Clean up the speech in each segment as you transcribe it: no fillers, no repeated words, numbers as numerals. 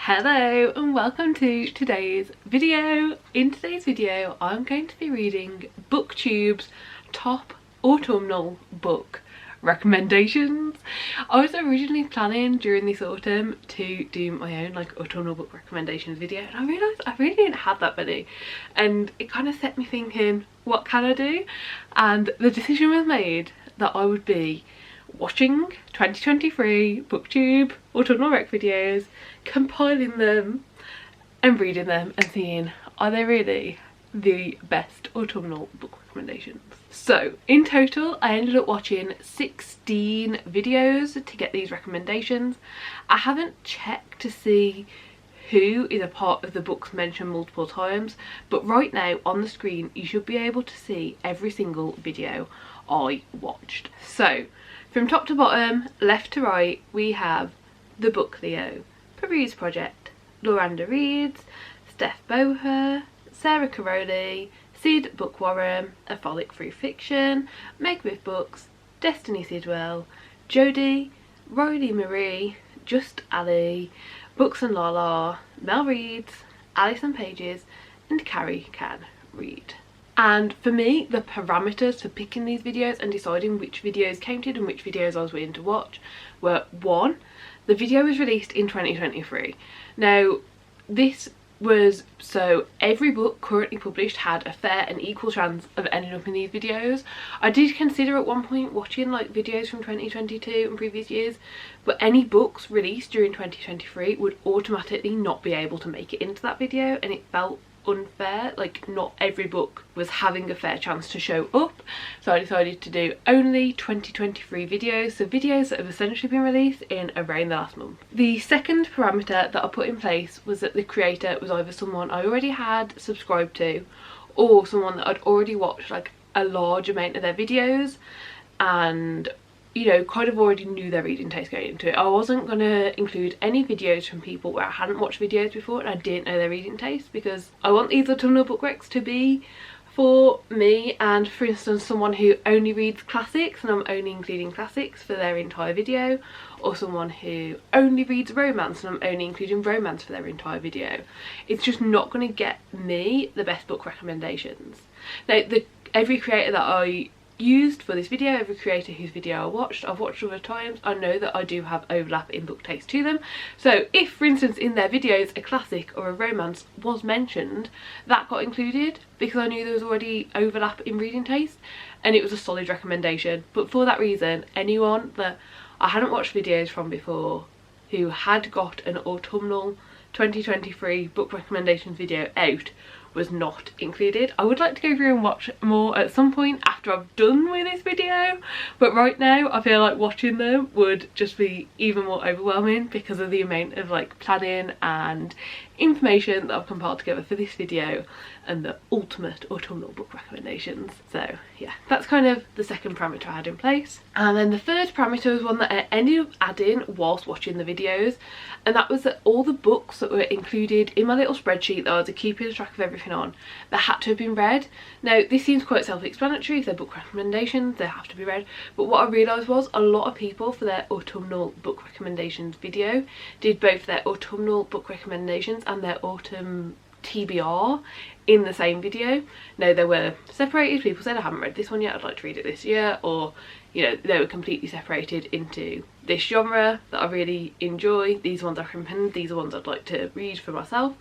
Hello and welcome to today's video. In today's video I'm going to be reading BookTube's top autumnal book recommendations. I was originally planning during this autumn to do my own autumnal book recommendations video, and I realised I really didn't have that many, and it kind of set me thinking, what can I do? And the decision was made that I would be watching 2023 BookTube autumnal rec videos, compiling them and reading them and seeing, are they really the best autumnal book recommendations? So in total I ended up watching 16 videos to get these recommendations. I haven't checked to see who is a part of the books mentioned multiple times, but right now on the screen you should be able to see every single video I watched. So from top to bottom, left to right, we have The Book Theo, Peruse Project, Loranda Reads, Steph Boher, Sarah Caroli, Sid Bookworm, A Frolic Through Fiction, Meg with Books, Destiny Sidwell, Jodie, Riley Marie, Just Ali, Books and Lala, Mel Reads, Alison Pages, and Carrie Can Read. And for me, the parameters for picking these videos and deciding which videos counted and which videos I was willing to watch were: 1, the video was released in 2023. Now this was so every book currently published had a fair and equal chance of ending up in these videos. I did consider at one point watching videos from 2022 and previous years, but any books released during 2023 would automatically not be able to make it into that video, and it felt unfair. Not every book was having a fair chance to show up, so I decided to do only 2023 videos, so videos that have essentially been released in around the last month. The second parameter that I put in place was that the creator was either someone I already had subscribed to or someone that I'd already watched a large amount of their videos and kind of already knew their reading taste going into it. I wasn't going to include any videos from people where I hadn't watched videos before and I didn't know their reading taste, because I want these autumnal book recs to be for me and, for instance, someone who only reads classics and I'm only including classics for their entire video, or someone who only reads romance and I'm only including romance for their entire video. It's just not going to get me the best book recommendations. Now, every creator that I used for this video, every creator whose video I've watched other times, I know that I do have overlap in book taste to them. So if, for instance, in their videos a classic or a romance was mentioned, that got included because I knew there was already overlap in reading taste and it was a solid recommendation. But for that reason, anyone that I hadn't watched videos from before who had got an autumnal 2023 book recommendations video out was not included. I would like to go through and watch more at some point after I've done with this video, but right now I feel like watching them would just be even more overwhelming because of the amount of planning and information that I've compiled together for this video and the ultimate autumnal book recommendations. So yeah, that's kind of the second parameter I had in place. And then the third parameter was one that I ended up adding whilst watching the videos, and that was that all the books that were included in my little spreadsheet that I was keeping track of everything on, that had to have been read. Now this seems quite self-explanatory, if they're book recommendations they have to be read, but what I realised was a lot of people for their autumnal book recommendations video did both their autumnal book recommendations and their autumn TBR in the same video. Now they were separated, people said I haven't read this one yet, I'd like to read it this year, or they were completely separated into this genre that I really enjoy, these ones I recommend, these are ones I'd like to read for myself,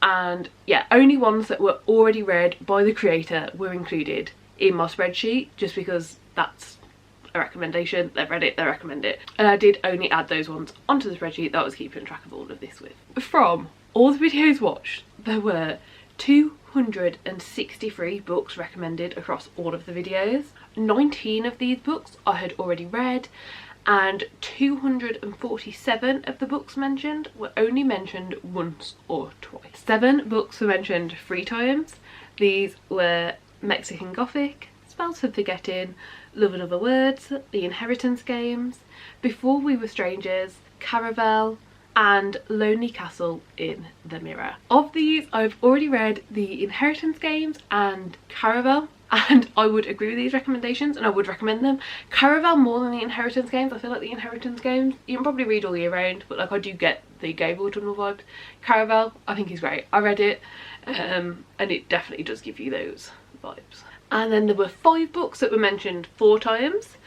and yeah, only ones that were already read by the creator were included in my spreadsheet, just because that's a recommendation, they've read it, they recommend it, and I did only add those ones onto the spreadsheet that I was keeping track of all of this with. From all the videos watched, there were 263 books recommended across all of the videos. 19 of these books I had already read, and 247 of the books mentioned were only mentioned once or twice. 7 books were mentioned 3 times. These were Mexican Gothic, Spells for Forgetting, Love and Other Words, The Inheritance Games, Before We Were Strangers, Caravel, and Lonely Castle in the Mirror. Of these, I've already read The Inheritance Games and Caravel, and I would agree with these recommendations and I would recommend them. Caraval more than the Inheritance games. I feel like the Inheritance games you can probably read all year round, but like I do get the Gave Autumnal vibes. Caraval I think is great. I read it and it definitely does give you those vibes. And then there were 5 books that were mentioned 4 times.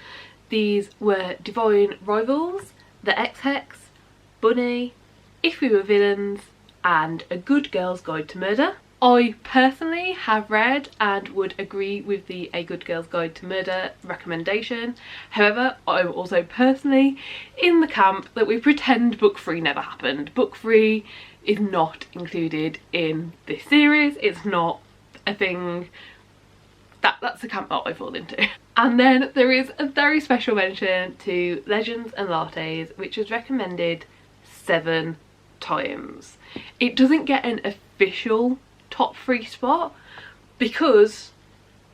These were Divine Rivals, The Ex-Hex, Bunny, If We Were Villains, and A Good Girl's Guide to Murder. I personally have read and would agree with the A Good Girl's Guide to Murder recommendation. However, I'm also personally in the camp that we pretend book 3 never happened. Book 3 is not included in this series. It's not a thing. That's the camp that I fall into. And then there is a very special mention to Legends and Lattes, which was recommended 7 times. It doesn't get an official top 3 spot because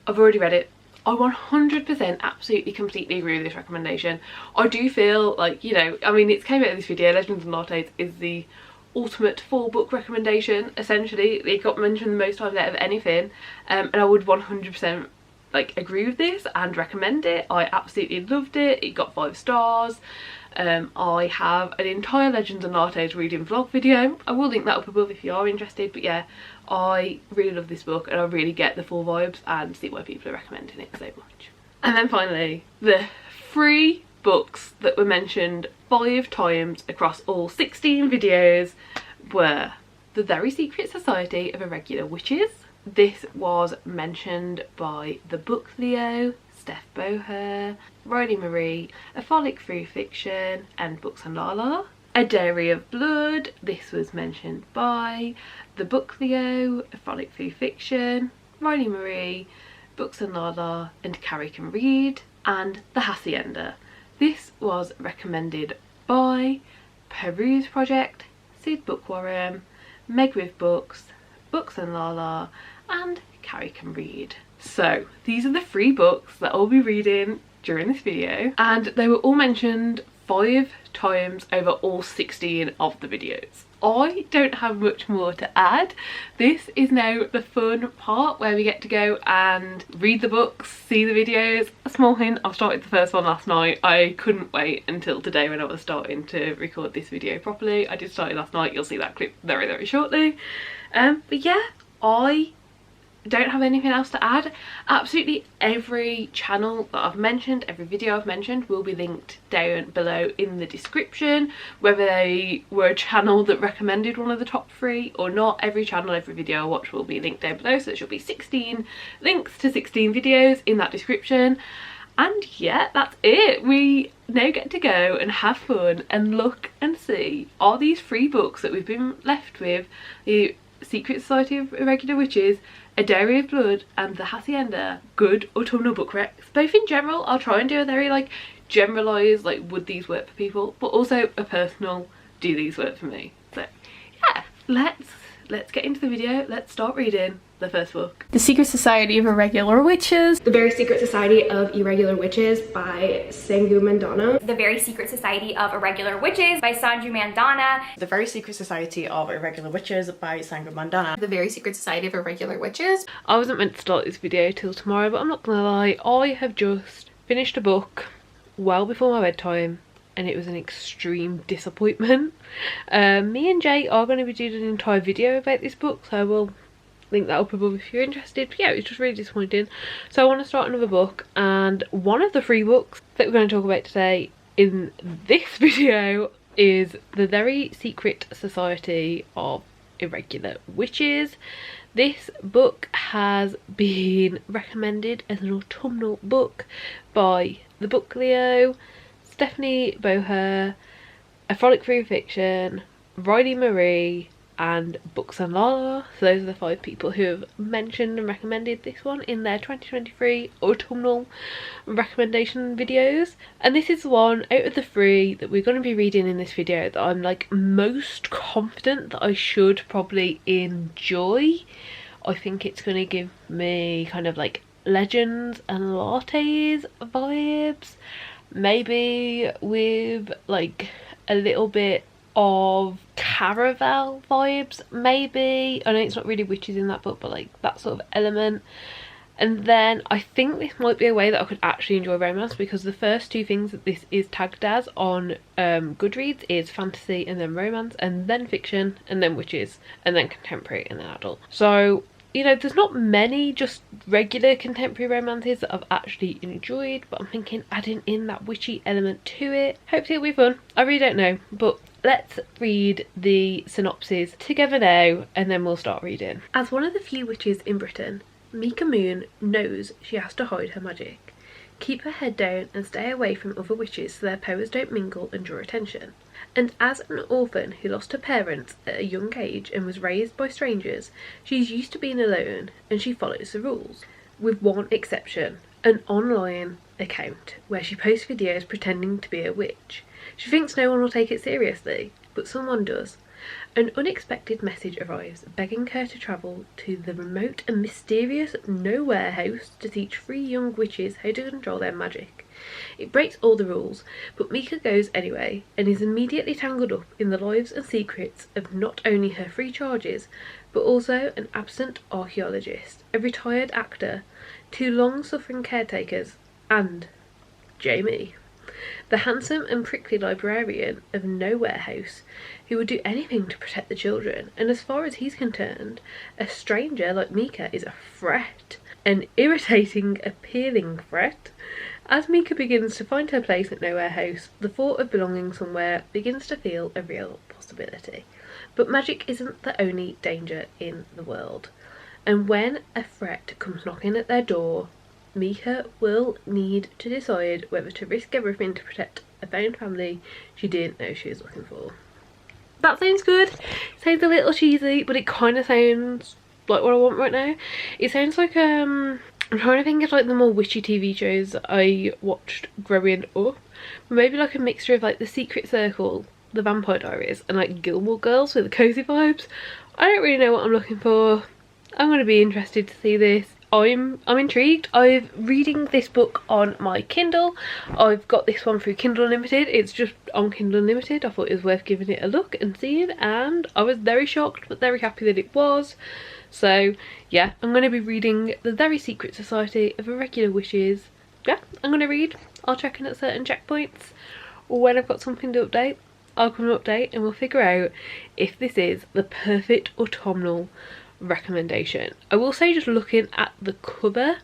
I've already read it. I 100% absolutely completely agree with this recommendation. I do feel like, you know, I mean, it's came out of this video, Legends and Lattes is the ultimate 4-book recommendation. Essentially it got mentioned the most times out of anything, and I would 100% like agree with this and recommend it. I absolutely loved it. It got 5 stars. I have an entire Legends and Lattes reading vlog video. I will link that up above if you are interested, but yeah, I really love this book and I really get the full vibes and see why people are recommending it so much. And then finally, the 3 books that were mentioned 5 times across all 16 videos were The Very Secret Society of Irregular Witches. This was mentioned by the Book Leo, Steph Boher, Riley Marie, A Frolic Through Fiction, and Books and Lala. A Dowry of Blood, this was mentioned by the Book Leo, A Frolic Through Fiction, Riley Marie, Books and Lala, and Carrie Can Read, and The Hacienda. This was recommended by Peruse Project, Sid Bookworm, Meg with Books, Books and Lala, and Carrie Can Read. So these are the 3 books that I'll be reading during this video, and they were all mentioned 5 times over all 16 of the videos. I don't have much more to add. This is now the fun part where we get to go and read the books, see the videos. A small hint, I started the first one last night. I couldn't wait until today when I was starting to record this video properly. I did start it last night. You'll see that clip very, very shortly. But yeah, I don't have anything else to add. Absolutely every channel that I've mentioned, every video I've mentioned will be linked down below in the description, whether they were a channel that recommended one of the top 3 or not. Every channel, every video I watch will be linked down below, so there should be 16 links to 16 videos in that description. And yeah, that's it. We now get to go and have fun and look and see, are these 3 books that we've been left with, the Secret Society of Irregular Witches, A Dowry of Blood, and The Hacienda, good autumnal book recs? Both in general. I'll try and do a very like generalised, like would these work for people, but also a personal, do these work for me? So yeah, let's get into the video. Let's start reading the first book. The Secret Society of Irregular Witches. The Very Secret Society of Irregular Witches by Sangu Mandana. The Very Secret Society of Irregular Witches by Sanju Mandana. The Very Secret Society of Irregular Witches by Sangu Mandana. The Very Secret Society of Irregular Witches. I wasn't meant to start this video till tomorrow, but I'm not gonna lie, I have just finished a book well before my bedtime and it was an extreme disappointment. Me and Jay are going to be doing an entire video about this book, so I will link that up above if you're interested. But yeah, it was just really disappointing. So I want to start another book, and one of the 3 books that we're going to talk about today in this video is The Very Secret Society of Irregular Witches. This book has been recommended as an autumnal book by the Book Leo, Stephanie Boher, A Frolic Through Fiction, Riley Marie, and Books and Lala. So those are the 5 people who have mentioned and recommended this one in their 2023 autumnal recommendation videos. And this is the one out of the 3 that we're going to be reading in this video that I'm like most confident that I should probably enjoy. I think it's going to give me kind of like Legends and Lattes vibes, maybe with like a little bit of Caraval vibes maybe. I know it's not really witches in that book, but like that sort of element. And then I think this might be a way that I could actually enjoy romance, because the first two things that this is tagged as on Goodreads is fantasy and then romance and then fiction and then witches and then contemporary and then adult. So, you know, there's not many just regular contemporary romances that I've actually enjoyed, but I'm thinking adding in that witchy element to it, hopefully it'll be fun. I really don't know, but let's read the synopsis together now and then we'll start reading. As one of the few witches in Britain, Mika Moon knows she has to hide her magic, keep her head down and stay away from other witches so their powers don't mingle and draw attention. And as an orphan who lost her parents at a young age and was raised by strangers, she's used to being alone and she follows the rules. With one exception, an online account where she posts videos pretending to be a witch. She thinks no one will take it seriously, but someone does. An unexpected message arrives begging her to travel to the remote and mysterious Nowhere House to teach 3 young witches how to control their magic. It breaks all the rules, but Mika goes anyway and is immediately tangled up in the lives and secrets of not only her 3 charges, but also an absent archaeologist, a retired actor, 2 long-suffering caretakers, and Jamie, the handsome and prickly librarian of Nowhere House, who would do anything to protect the children, and as far as he's concerned, a stranger like Mika is a threat, an irritating, appealing threat. As Mika begins to find her place at Nowhere House, the thought of belonging somewhere begins to feel a real possibility. But magic isn't the only danger in the world, and when a threat comes knocking at their door, Mika will need to decide whether to risk everything to protect a found family she didn't know she was looking for. That sounds good. It sounds a little cheesy, but it kind of sounds like what I want right now. It sounds like I'm trying to think of like the more witchy TV shows that I watched growing up. Maybe like a mixture of like The Secret Circle, The Vampire Diaries, and like Gilmore Girls with the cozy vibes. I don't really know what I'm looking for. I'm going to be interested to see this. I'm intrigued. I'm reading this book on my Kindle. I've got this one through Kindle Unlimited. It's just on Kindle Unlimited. I thought it was worth giving it a look and seeing, and I was very shocked but very happy that it was. So yeah, I'm going to be reading The Very Secret Society of Irregular Witches. Yeah, I'm going to read. I'll check in at certain checkpoints. When I've got something to update, I'll come and update and we'll figure out if this is the perfect autumnal recommendation. I will say, just looking at the cover,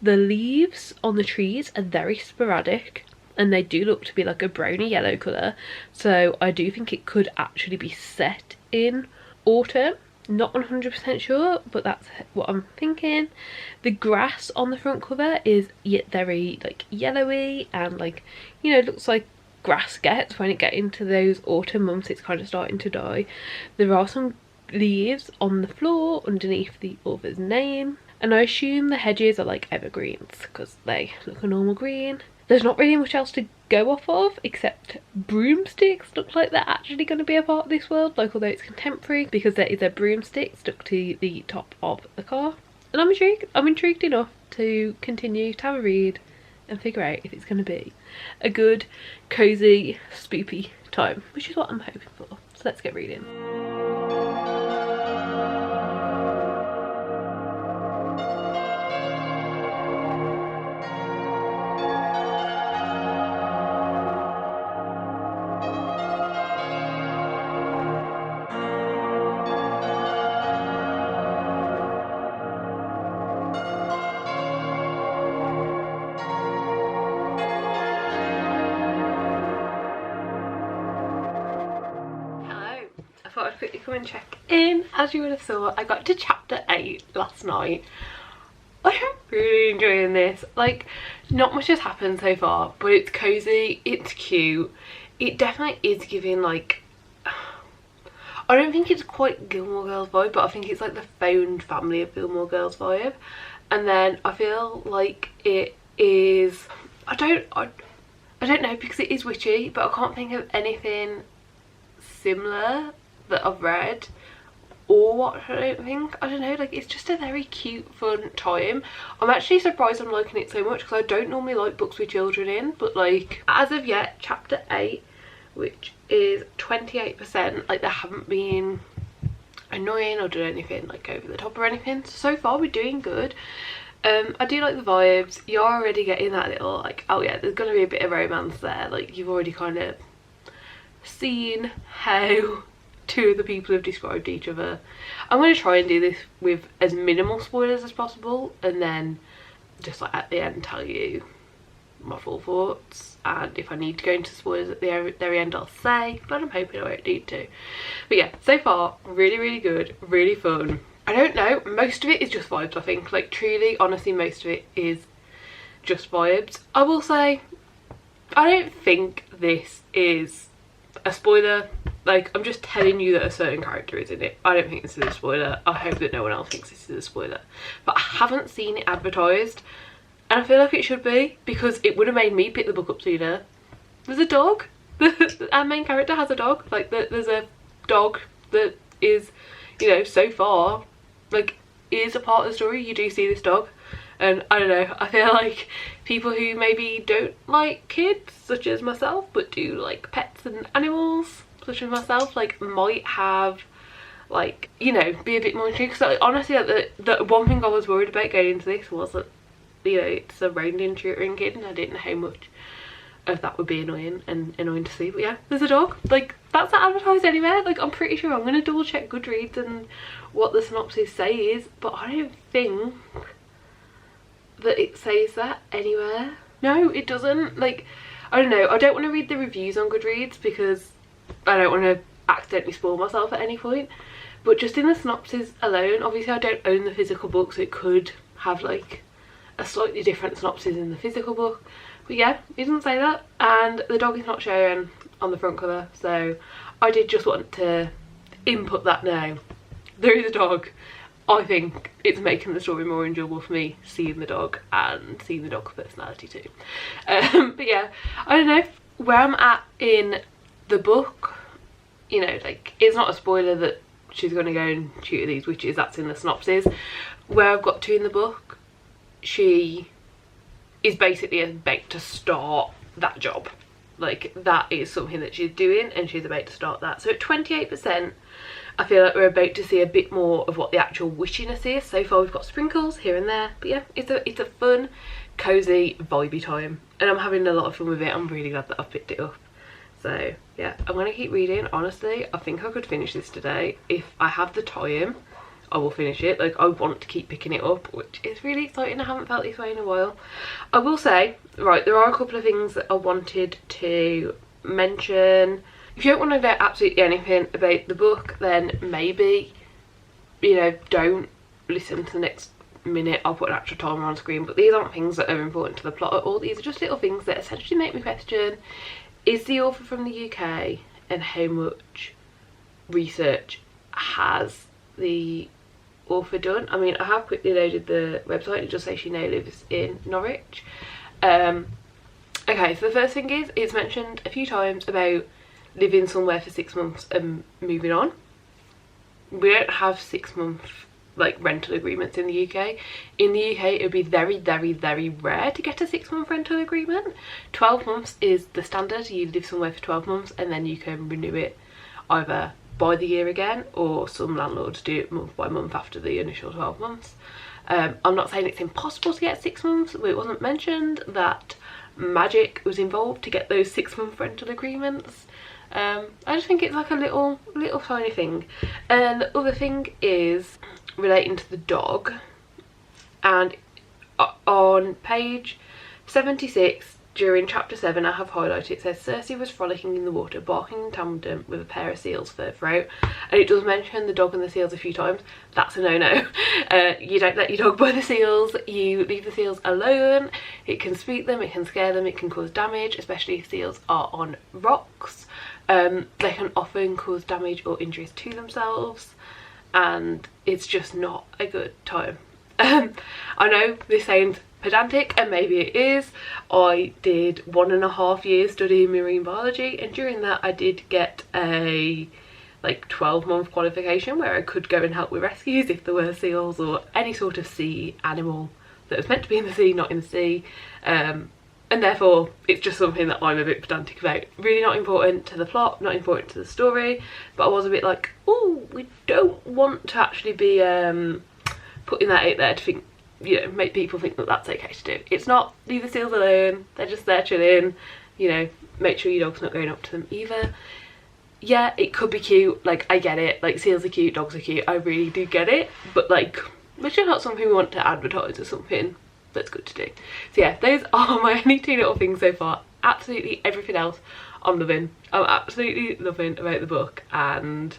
the leaves on the trees are very sporadic and they do look to be like a browny yellow colour, so I do think it could actually be set in autumn. Not 100% sure, but that's what I'm thinking. The grass on the front cover is very like yellowy and like, you know, it looks like grass gets when it gets into those autumn months. It's kind of starting to die. There are some leaves on the floor underneath the author's name, and I assume the hedges are like evergreens because they look a normal green. There's not really much else to go off of except broomsticks look like they're actually going to be a part of this world, like although it's contemporary, because there is a broomstick stuck to the top of the car. And I'm intrigued enough to continue to have a read and figure out if it's going to be a good, cozy, spoopy time, which is what I'm hoping for. So let's get reading. I thought I'd quickly come and check in. As you would have saw, I got to chapter 8 last night. I am really enjoying this. Like, not much has happened so far, but it's cozy, it's cute. It definitely is giving like, I don't think it's quite Gilmore Girls vibe, but I think it's like the found family of Gilmore Girls vibe. And then I feel like it is, I don't know, because it is witchy, but I can't think of anything similar that I've read or watched. I don't know, like it's just a very cute, fun time. I'm actually surprised I'm liking it so much because I don't normally like books with children in, but like as of yet, chapter 8, which is 28%, like there haven't been annoying or done anything like over the top or anything. So far we're doing good. I do like the vibes. You're already getting that little like, oh yeah, there's gonna be a bit of romance there. Like you've already kind of seen how two of the people have described each other. I'm going to try and do this with as minimal spoilers as possible, and then just like at the end tell you my full thoughts, and if I need to go into spoilers at the very end I'll say, but I'm hoping I won't need to. But yeah, so far really good, really fun. I don't know, most of it is just vibes. I think, like, truly honestly most of it is just vibes. I will say I don't think this is a spoiler. Like, I'm just telling you that a certain character is in it. I don't think this is a spoiler. I hope that no one else thinks this is a spoiler, but I haven't seen it advertised, and I feel like it should be, because it would have made me pick the book up sooner. There's a dog. Our main character has a dog. Like, there's a dog that is, you know, so far, like, is a part of the story. You do see this dog, and I don't know, I feel like people who maybe don't like kids, such as myself, but do like pets and animals, such as myself, like, might have, like, you know, be a bit more intrigued. So, like, honestly, like, the one thing I was worried about going into this was that, you know, it's a reindeer tutoring kid, and I didn't know how much of that would be annoying to see. But yeah, there's a dog. Like, that's not advertised anywhere. Like, I'm pretty sure I'm gonna double check Goodreads and what the synopsis says, but I don't think that it says that anywhere. No, it doesn't. Like, I don't know, I don't want to read the reviews on Goodreads because I don't want to accidentally spoil myself at any point, but just in the synopsis alone, obviously I don't own the physical book, so it could have like a slightly different synopsis in the physical book. But yeah, it doesn't say that, and the dog is not shown on the front cover, so I did just want to input that now. There is a dog. I think it's making the story more enjoyable for me, seeing the dog and seeing the dog's personality too. But yeah, I don't know where I'm at in the book. You know, like, it's not a spoiler that she's going to go and tutor these witches. That's in the synopsis. Where I've got to in the book, she is basically about to start that job. Like, that is something that she's doing, and she's about to start that. So at 28%, I feel like we're about to see a bit more of what the actual witchiness is. So far we've got sprinkles here and there, but yeah, it's a fun, cozy, vibey time, and I'm having a lot of fun with it. I'm really glad that I've picked it up. So yeah, I'm gonna keep reading. Honestly, I think I could finish this today. If I have the time, I will finish it. Like, I want to keep picking it up, which is really exciting. I haven't felt this way in a while. I will say, right, there are a couple of things that I wanted to mention. If you don't want to know absolutely anything about the book, then maybe, you know, don't listen to the next minute. I'll put an actual timer on screen, but these aren't things that are important to the plot at all. These are just little things that essentially make me question, is the author from the UK, and how much research has the author done? I mean, I have quickly loaded the website. It just says she now lives in Norwich. Okay, so the first thing is, it's mentioned a few times about living somewhere for 6 months and moving on. We don't have 6 month like rental agreements in the UK. In the UK it would be very rare to get a 6 month rental agreement. 12 months is the standard. You live somewhere for 12 months and then you can renew it either by the year again, or some landlords do it month by month after the initial 12 months. I'm not saying it's impossible to get 6 months, but it wasn't mentioned that magic was involved to get those 6 month rental agreements. I just think it's like a little tiny thing. And the other thing is relating to the dog, and on page 76 during chapter 7 I have highlighted, it says Cersei was frolicking in the water, barking in tandem with a pair of seals further out, and it does mention the dog and the seals a few times. That's a no-no. You don't let your dog by the seals. You leave the seals alone. It can spook them, it can scare them, it can cause damage, especially if seals are on rocks. They can often cause damage or injuries to themselves, and it's just not a good time. I know this sounds pedantic, and maybe it is. I did 1.5 years studying marine biology, and during that I did get a like 12-month qualification where I could go and help with rescues if there were seals or any sort of sea animal that was meant to be in the sea, not in the sea. And therefore it's just something that I'm a bit pedantic about. Really not important to the plot, not important to the story, but I was a bit like, oh, we don't want to actually be putting that out there to think you know, make people think that that's okay to do. It's not. Leave the seals alone, they're just there chilling, you know, make sure your dog's not going up to them either. Yeah, it could be cute, like, I get it, like, seals are cute, dogs are cute, I really do get it, but like, it's just not something we want to advertise or something that's good to do. So yeah, those are my only 2 little things so far. Absolutely everything else I'm loving. I'm absolutely loving about the book, and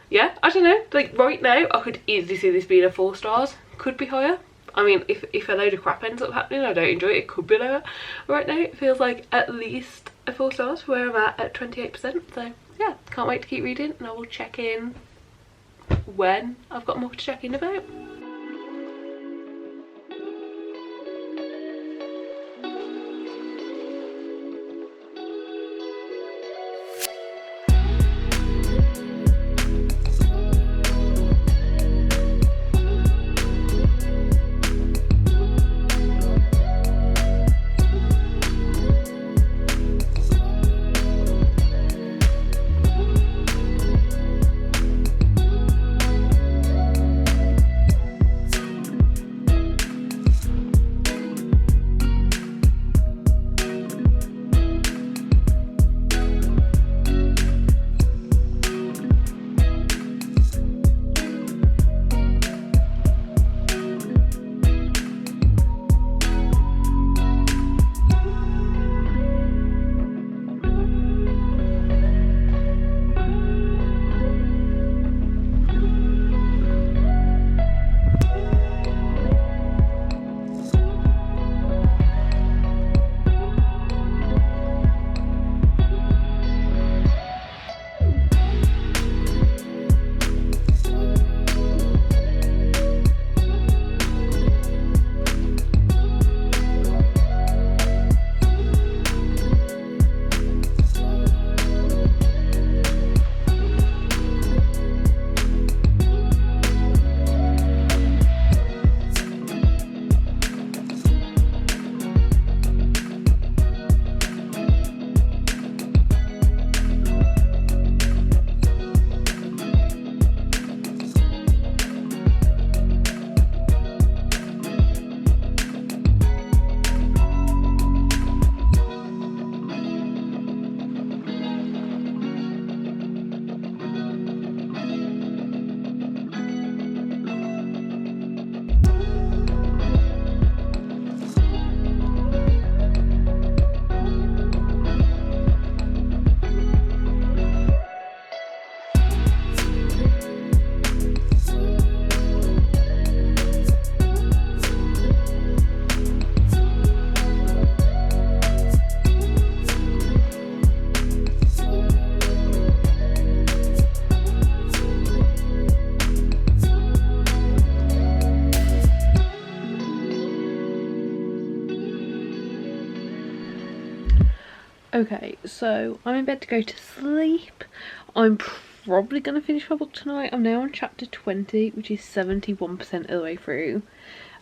yeah, I don't know, like right now I could easily see this being a 4 stars, could be higher. I mean, if a load of crap ends up happening, I don't enjoy it, it could be lower. Right now it feels like at least a 4 stars for where I'm at 28%, so yeah, can't wait to keep reading, and I will check in when I've got more to check in about. Okay, so I'm in bed to go to sleep. I'm probably going to finish my book tonight. I'm now on chapter 20, which is 71% of the way through.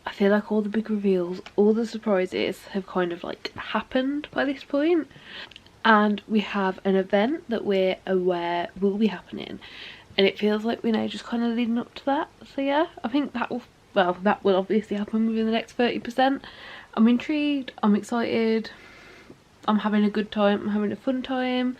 I feel like all the big reveals, all the surprises have kind of like happened by this point. And we have an event that we're aware will be happening. And it feels like we're now just kind of leading up to that. So yeah, I think that will, well, that will obviously happen within the next 30%. I'm intrigued, I'm excited, I'm having a good time, I'm having a fun time.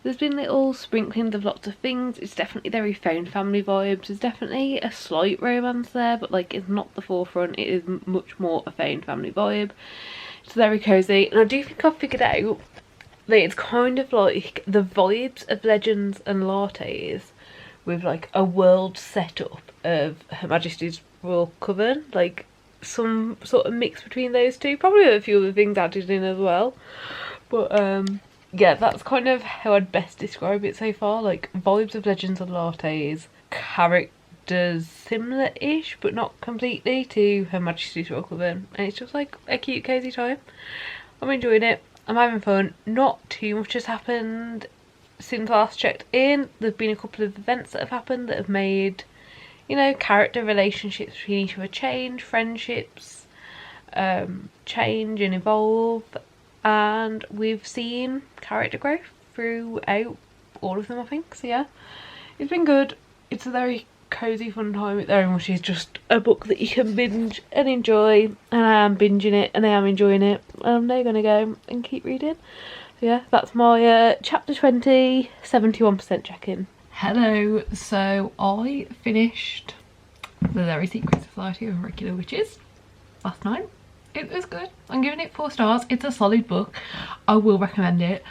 There's been little sprinklings of lots of things. It's definitely very found family vibes. There's definitely a slight romance there, but like it's not the forefront. It is much more a found family vibe. It's very cozy, and I do think I've figured out that it's kind of like the vibes of Legends and Lattes with like a world setup of Her Majesty's Royal Coven, like some sort of mix between those two, probably a few other things added in as well, but yeah, that's kind of how I'd best describe it so far. Like vibes of Legends and Lattes, characters similar-ish but not completely to Her Majesty's Royal Coven, and it's just like a cute cozy time. I'm enjoying it, I'm having fun. Not too much has happened since last checked in. There've been a couple of events that have happened that have made, you know, character relationships between each other change, friendships change and evolve, and we've seen character growth throughout all of them, I think. So yeah, it's been good. It's a very cozy fun time. It's very much is just a book that you can binge and enjoy, and I am binging it and I am enjoying it. I'm now gonna go and keep reading. So yeah, that's my chapter 20 71% check-in. Hello, so I finished The Very Secret Society of Irregular Witches last night. It was good. I'm giving it 4 stars. It's a solid book. I will recommend it.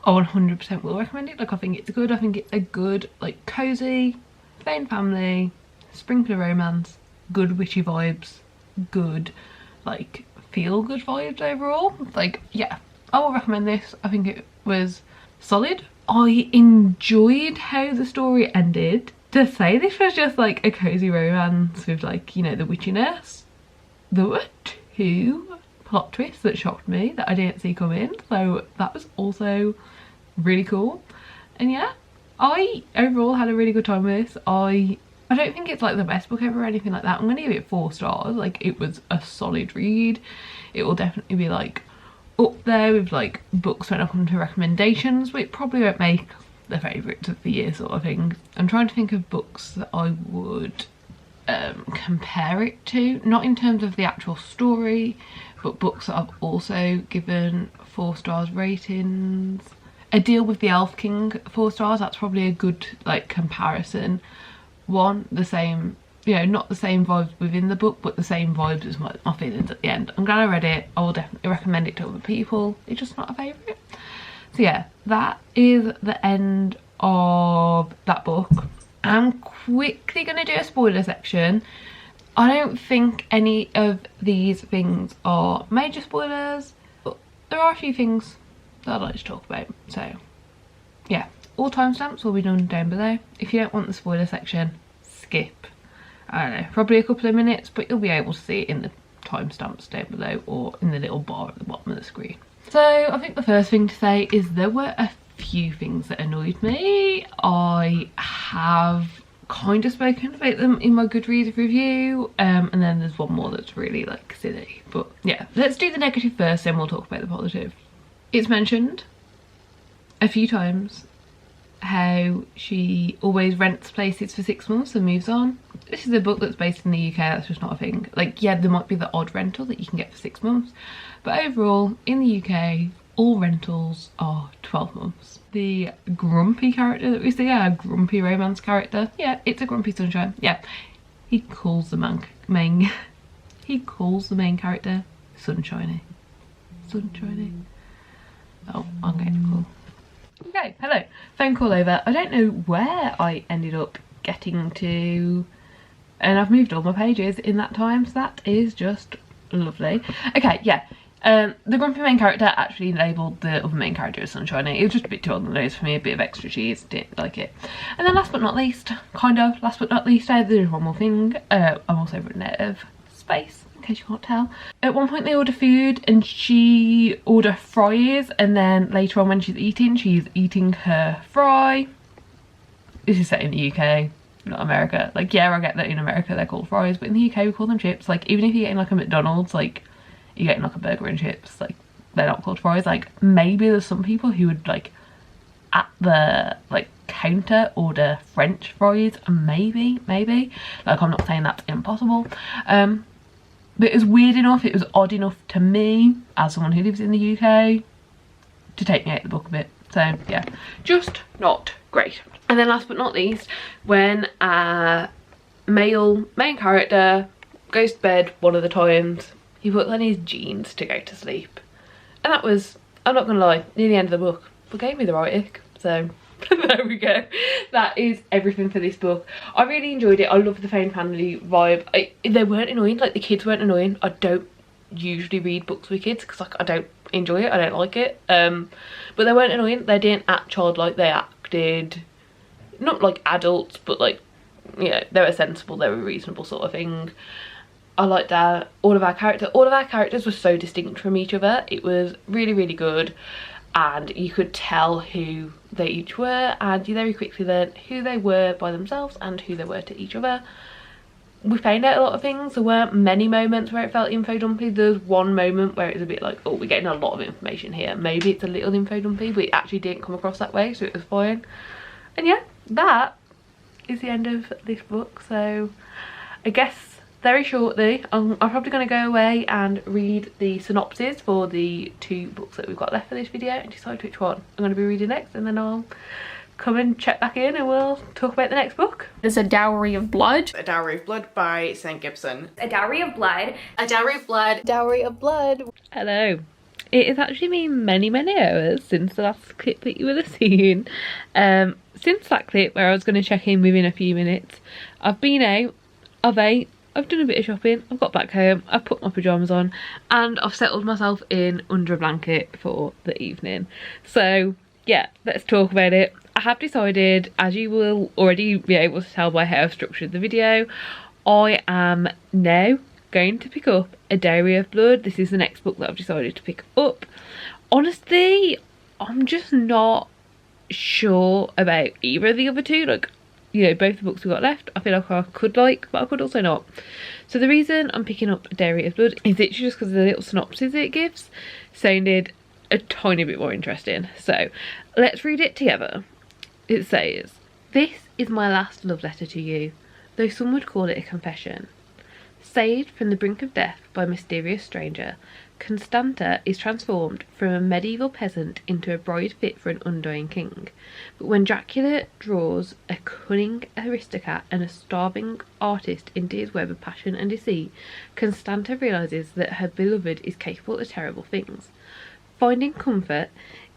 I 100% will recommend it. Like, I think it's good. I think it's a good, like, cozy, plain family, sprinkle of romance, good witchy vibes, good, like, feel good vibes overall. Like, yeah, I will recommend this. I think it was solid. I enjoyed how the story ended. To say this was just like a cozy romance with, like, you know, the witchiness, there were 2 plot twists that shocked me that I didn't see come in, so that was also really cool. And yeah, I overall had a really good time with this. I don't think it's like the best book ever or anything like that. I'm gonna give it 4 stars. Like, it was a solid read. It will definitely be like up there with like books when I come to recommendations, but it probably won't make the favourites of the year sort of thing. I'm trying to think of books that I would compare it to, not in terms of the actual story, but books that I've also given 4 stars ratings. A Deal with the Elf King, 4 stars. That's probably a good like comparison. One, the same, you know, not the same vibes within the book, but the same vibes as my feelings at the end. I'm glad I read it. I will definitely recommend it to other people. It's just not a favourite. So yeah, that is the end of that book. I'm quickly going to do a spoiler section. I don't think any of these things are major spoilers, but there are a few things that I'd like to talk about. So yeah, all timestamps will be done down below. If you don't want the spoiler section, skip, I don't know, probably a couple of minutes, but you'll be able to see it in the timestamps down below or in the little bar at the bottom of the screen. So I think the first thing to say is there were a few things that annoyed me. I have kind of spoken about them in my Goodreads review, and then there's one more that's really like silly. But yeah, let's do the negative first, then we'll talk about the positive. It's mentioned a few times how she always rents places for 6 months and moves on. This is a book that's based in the UK, that's just not a thing. Like, yeah, there might be the odd rental that you can get for 6 months, but overall in the UK all rentals are 12 months. The grumpy character that we see, a grumpy romance character, yeah, it's a grumpy sunshine. Yeah, he calls the main character sunshiny. Oh, I'm getting a call. Okay, hello. Phone call over. I don't know where I ended up getting to, and I've moved all my pages in that time, so that is just lovely. Okay, yeah. The grumpy main character actually labelled the other main character as sunshiny. It was just a bit too on the nose for me, a bit of extra cheese, didn't like it. And then last but not least, there's one more thing. I'm also running out of space, in case you can't tell. At one point they order food and she order fries, and then later on when she's eating her fry. This is set in the UK, not America. Like, yeah, I get that in America they're called fries, but in the UK we call them chips. Like, even if you're getting like a McDonald's, like, you're getting like a burger and chips, like, they're not called fries. Like, maybe there's some people who would like at the like counter order French fries, and maybe like, I'm not saying that's impossible, but it was weird enough, it was odd enough to me as someone who lives in the UK to take me out of the book a bit. So yeah, just not great. And then last but not least, when a male main character goes to bed one of the times, he puts on his jeans to go to sleep. And that was, I'm not gonna lie, near the end of the book, but gave me the right ick. So there we go. That is everything for this book. I really enjoyed it. I love the found family vibe. They weren't annoying, like the kids weren't annoying. I don't usually read books with kids because, like, I don't enjoy it, I don't like it. But they weren't annoying. They didn't act childlike, they acted not like adults, but like, you know, they were sensible, they were reasonable sort of thing. I liked that. All of our characters were so distinct from each other. It was really, really good, and you could tell who they each were, and you very quickly learned who they were by themselves and who they were to each other. We found out a lot of things. There weren't many moments where it felt info dumpy. There was one moment where it was a bit like, oh, we're getting a lot of information here, maybe it's a little info dumpy, but it actually didn't come across that way, so it was fine. And yeah, that is the end of this book, so I guess very shortly I'm probably going to go away and read the synopses for the 2 books that we've got left for this video and decide which one I'm going to be reading next, and then I'll come and check back in and we'll talk about the next book. There's A Dowry of Blood. A Dowry of Blood by St. Gibson. A Dowry of Blood. A Dowry of Blood. Dowry of Blood. Hello. It has actually been many hours since the last clip that you would have seen. Since that clip where I was going to check in within a few minutes, I've been out, I've ate, I've done a bit of shopping, I've got back home, I've put my pyjamas on and I've settled myself in under a blanket for the evening. So yeah, let's talk about it. I have decided, as you will already be able to tell by how I've structured the video, I am now going to pick up A Dowry of Blood. This is the next book that I've decided to pick up. Honestly, I'm just not sure about either of the other 2. Like, you know, both the books we've got left, I feel like I could like, but I could also not. So the reason I'm picking up A Dowry of Blood is literally just because the little synopsis it gives sounded a tiny bit more interesting. So let's read it together. It says, "This is my last love letter to you, though some would call it a confession. Saved from the brink of death by a mysterious stranger, Constanta is transformed from a medieval peasant into a bride fit for an undying king. But when Dracula draws a cunning aristocrat and a starving artist into his web of passion and deceit, Constanta realises that her beloved is capable of terrible things. Finding comfort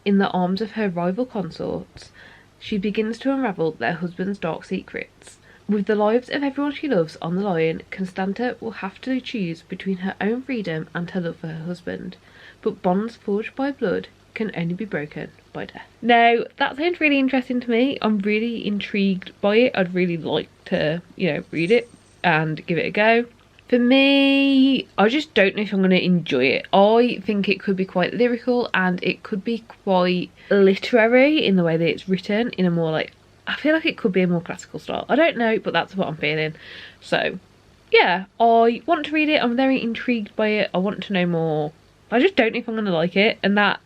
in the arms of her rival consorts, she begins to unravel their husband's dark secrets. With the lives of everyone she loves on the line, Constanta will have to choose between her own freedom and her love for her husband. But bonds forged by blood can only be broken by death." Now, that sounds really interesting to me. I'm really intrigued by it. I'd really like to, you know, read it and give it a go. For me, I just don't know if I'm going to enjoy it. I think it could be quite lyrical and it could be quite literary in the way that it's written, in a more like, I feel like it could be a more classical style. I don't know, but that's what I'm feeling. So yeah, I want to read it. I'm very intrigued by it. I want to know more. I just don't know if I'm going to like it, and that,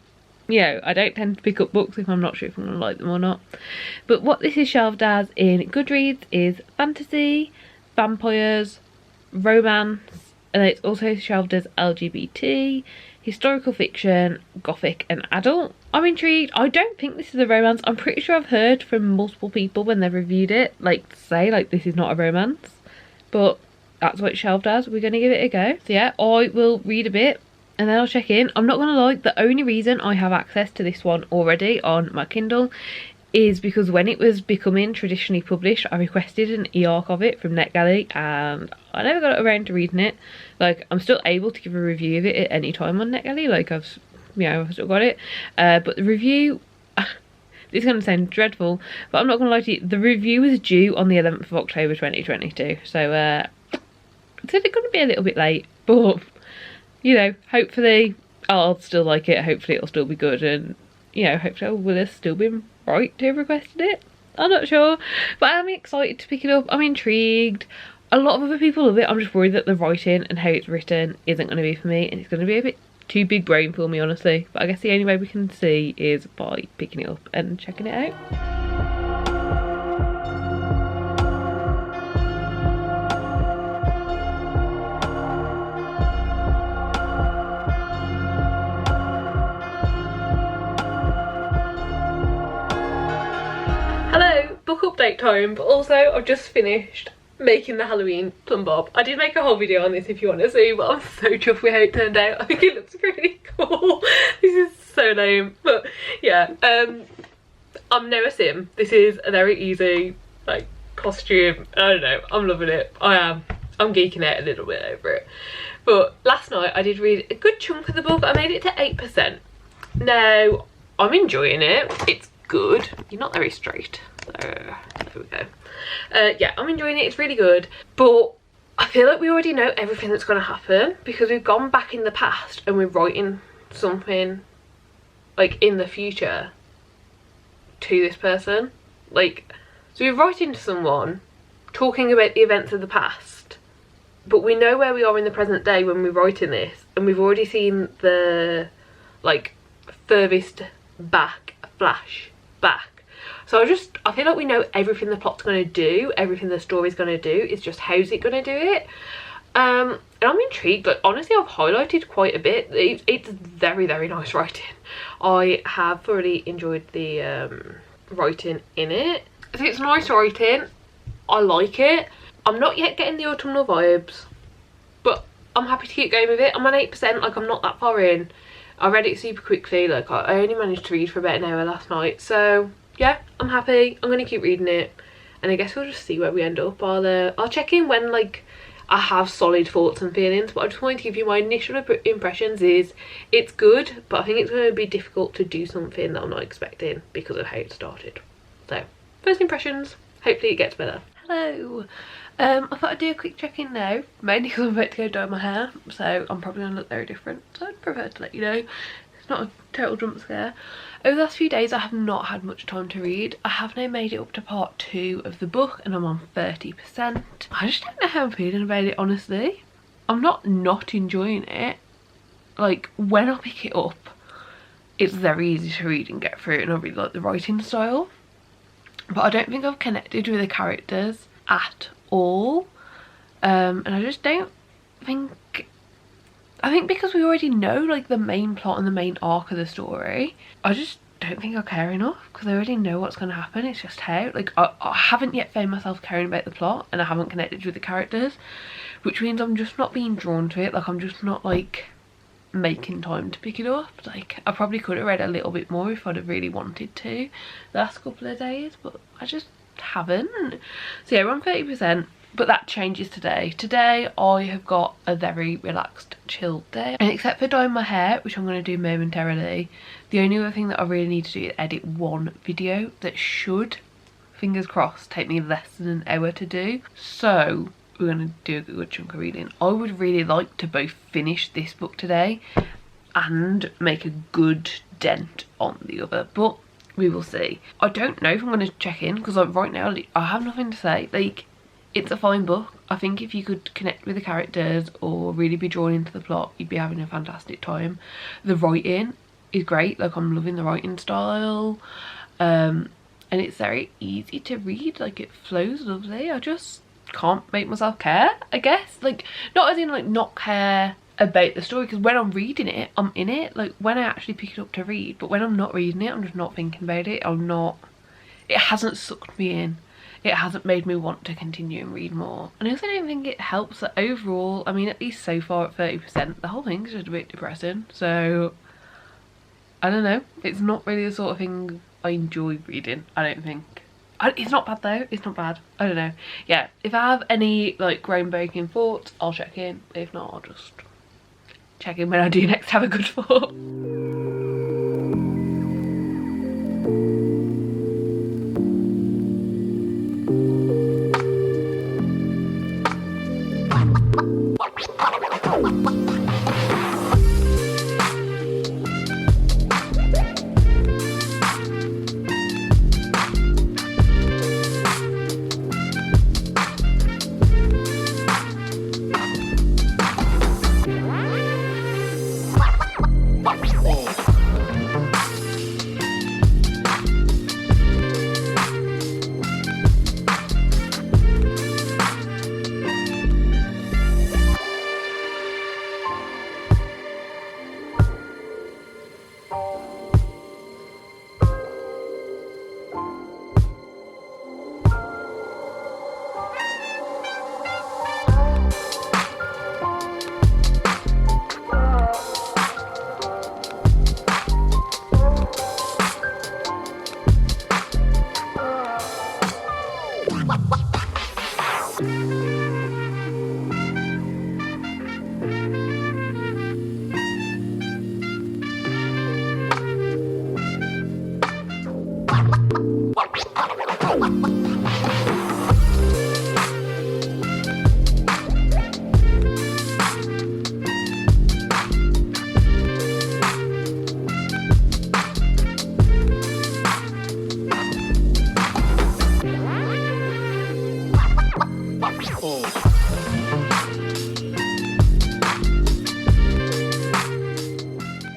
you know, I don't tend to pick up books if I'm not sure if I'm going to like them or not. But what this is shelved as in Goodreads is fantasy, vampires, romance, and it's also shelved as LGBT, historical fiction, gothic and adult. I'm intrigued. I don't think this is a romance. I'm pretty sure I've heard from multiple people when they've reviewed it, like, say like this is not a romance, but that's what it's shelved as. We're going to give it a go. So yeah, I will read a bit and then I'll check in. I'm not going to lie, the only reason I have access to this one already on my Kindle is because when it was becoming traditionally published, I requested an e-arc of it from NetGalley and I never got around to reading it. Like, I'm still able to give a review of it at any time on NetGalley, like I've still got it. But the review, this is going to sound dreadful, but I'm not going to lie to you, the review was due on the 11th of October 2022, so it's going to be a little bit late, but, you know, hopefully I'll still like it, hopefully it'll still be good, and, you know, hopefully I will have still been right to have requested it. I'm not sure, but I'm excited to pick it up. I'm intrigued. A lot of other people love it. I'm just worried that the writing and how it's written isn't going to be for me, and it's going to be a bit too big brain for me, honestly. But I guess the only way we can see is by picking it up and checking it out. Hello, book update time, but also I've just finished making the Halloween plum bob. I did make a whole video on this if you want to see, but I'm so chuffed with how it turned out. I think it looks really cool. This is so lame, but yeah, I'm no a sim. This is a very easy, like, costume. I don't know, I'm loving it. I'm geeking out a little bit over it. But last night I did read a good chunk of the book. I made it to 8%. Now, I'm enjoying it. It's good. You're not very straight. So, there we go. Yeah, I'm enjoying it. It's really good. But I feel like we already know everything that's going to happen because we've gone back in the past and we're writing something, like, in the future to this person. Like, so we're writing to someone talking about the events of the past, but we know where we are in the present day when we're writing this, and we've already seen the, like, furthest back flash back. So I feel like we know everything the plot's going to do, everything the story's going to do. It's just how's it going to do it. And I'm intrigued. Like, honestly, I've highlighted quite a bit. It's very, very nice writing. I have thoroughly enjoyed the writing in it. I think it's nice writing. I like it. I'm not yet getting the autumnal vibes, but I'm happy to keep going with it. I'm on 8%, like I'm not that far in. I read it super quickly, like I only managed to read for about an hour last night. So yeah, I'm happy. I'm going to keep reading it, and I guess we'll just see where we end up. I'll check in when like I have solid thoughts and feelings, but I just wanted to give you my initial impressions. Is it's good, but I think it's going to be difficult to do something that I'm not expecting because of how it started. So first impressions, hopefully it gets better. Hello. I thought I'd do a quick check-in now, mainly because I'm about to go dye my hair, so I'm probably going to look very different, so I'd prefer to let you know. It's not a total jump scare. Over the last few days I have not had much time to read. I have now made it up to part 2 of the book and I'm on 30%. I just don't know how I'm feeling about it, honestly. I'm not enjoying it. Like, when I pick it up, it's very easy to read and get through it, and I really like the writing style. But I don't think I've connected with the characters at all. And I just don't think... I think because we already know like the main plot and the main arc of the story, I just don't think I care enough because I already know what's going to happen. It's just how, like, I haven't yet found myself caring about the plot, and I haven't connected with the characters, which means I'm just not being drawn to it. Like, I'm just not like making time to pick it up. Like, I probably could have read a little bit more if I'd have really wanted to the last couple of days, but I just haven't. So yeah, we're on 30%. But that changes today. Today I have got a very relaxed, chilled day. And except for dyeing my hair, which I'm going to do momentarily, the only other thing that I really need to do is edit one video that should, fingers crossed, take me less than an hour to do. So we're going to do a good chunk of reading. I would really like to both finish this book today and make a good dent on the other, but we will see. I don't know if I'm going to check in because like right now I have nothing to say. Like, it's a fine book. I think if you could connect with the characters or really be drawn into the plot, you'd be having a fantastic time. The writing is great. Like, I'm loving the writing style. And it's very easy to read. Like, it flows lovely. I just can't make myself care, I guess. Like, not as in like not care about the story, because when I'm reading it, I'm in it. Like, when I actually pick it up to read, but when I'm not reading it, I'm just not thinking about it. It hasn't sucked me in. It hasn't made me want to continue and read more. And I also don't think it helps that overall, I mean, at least so far at 30%, the whole thing's just a bit depressing. So, I don't know. It's not really the sort of thing I enjoy reading, I don't think. It's not bad though. It's not bad. I don't know. Yeah, if I have any like groundbreaking thoughts, I'll check in. If not, I'll just check in when I do next have a good thought.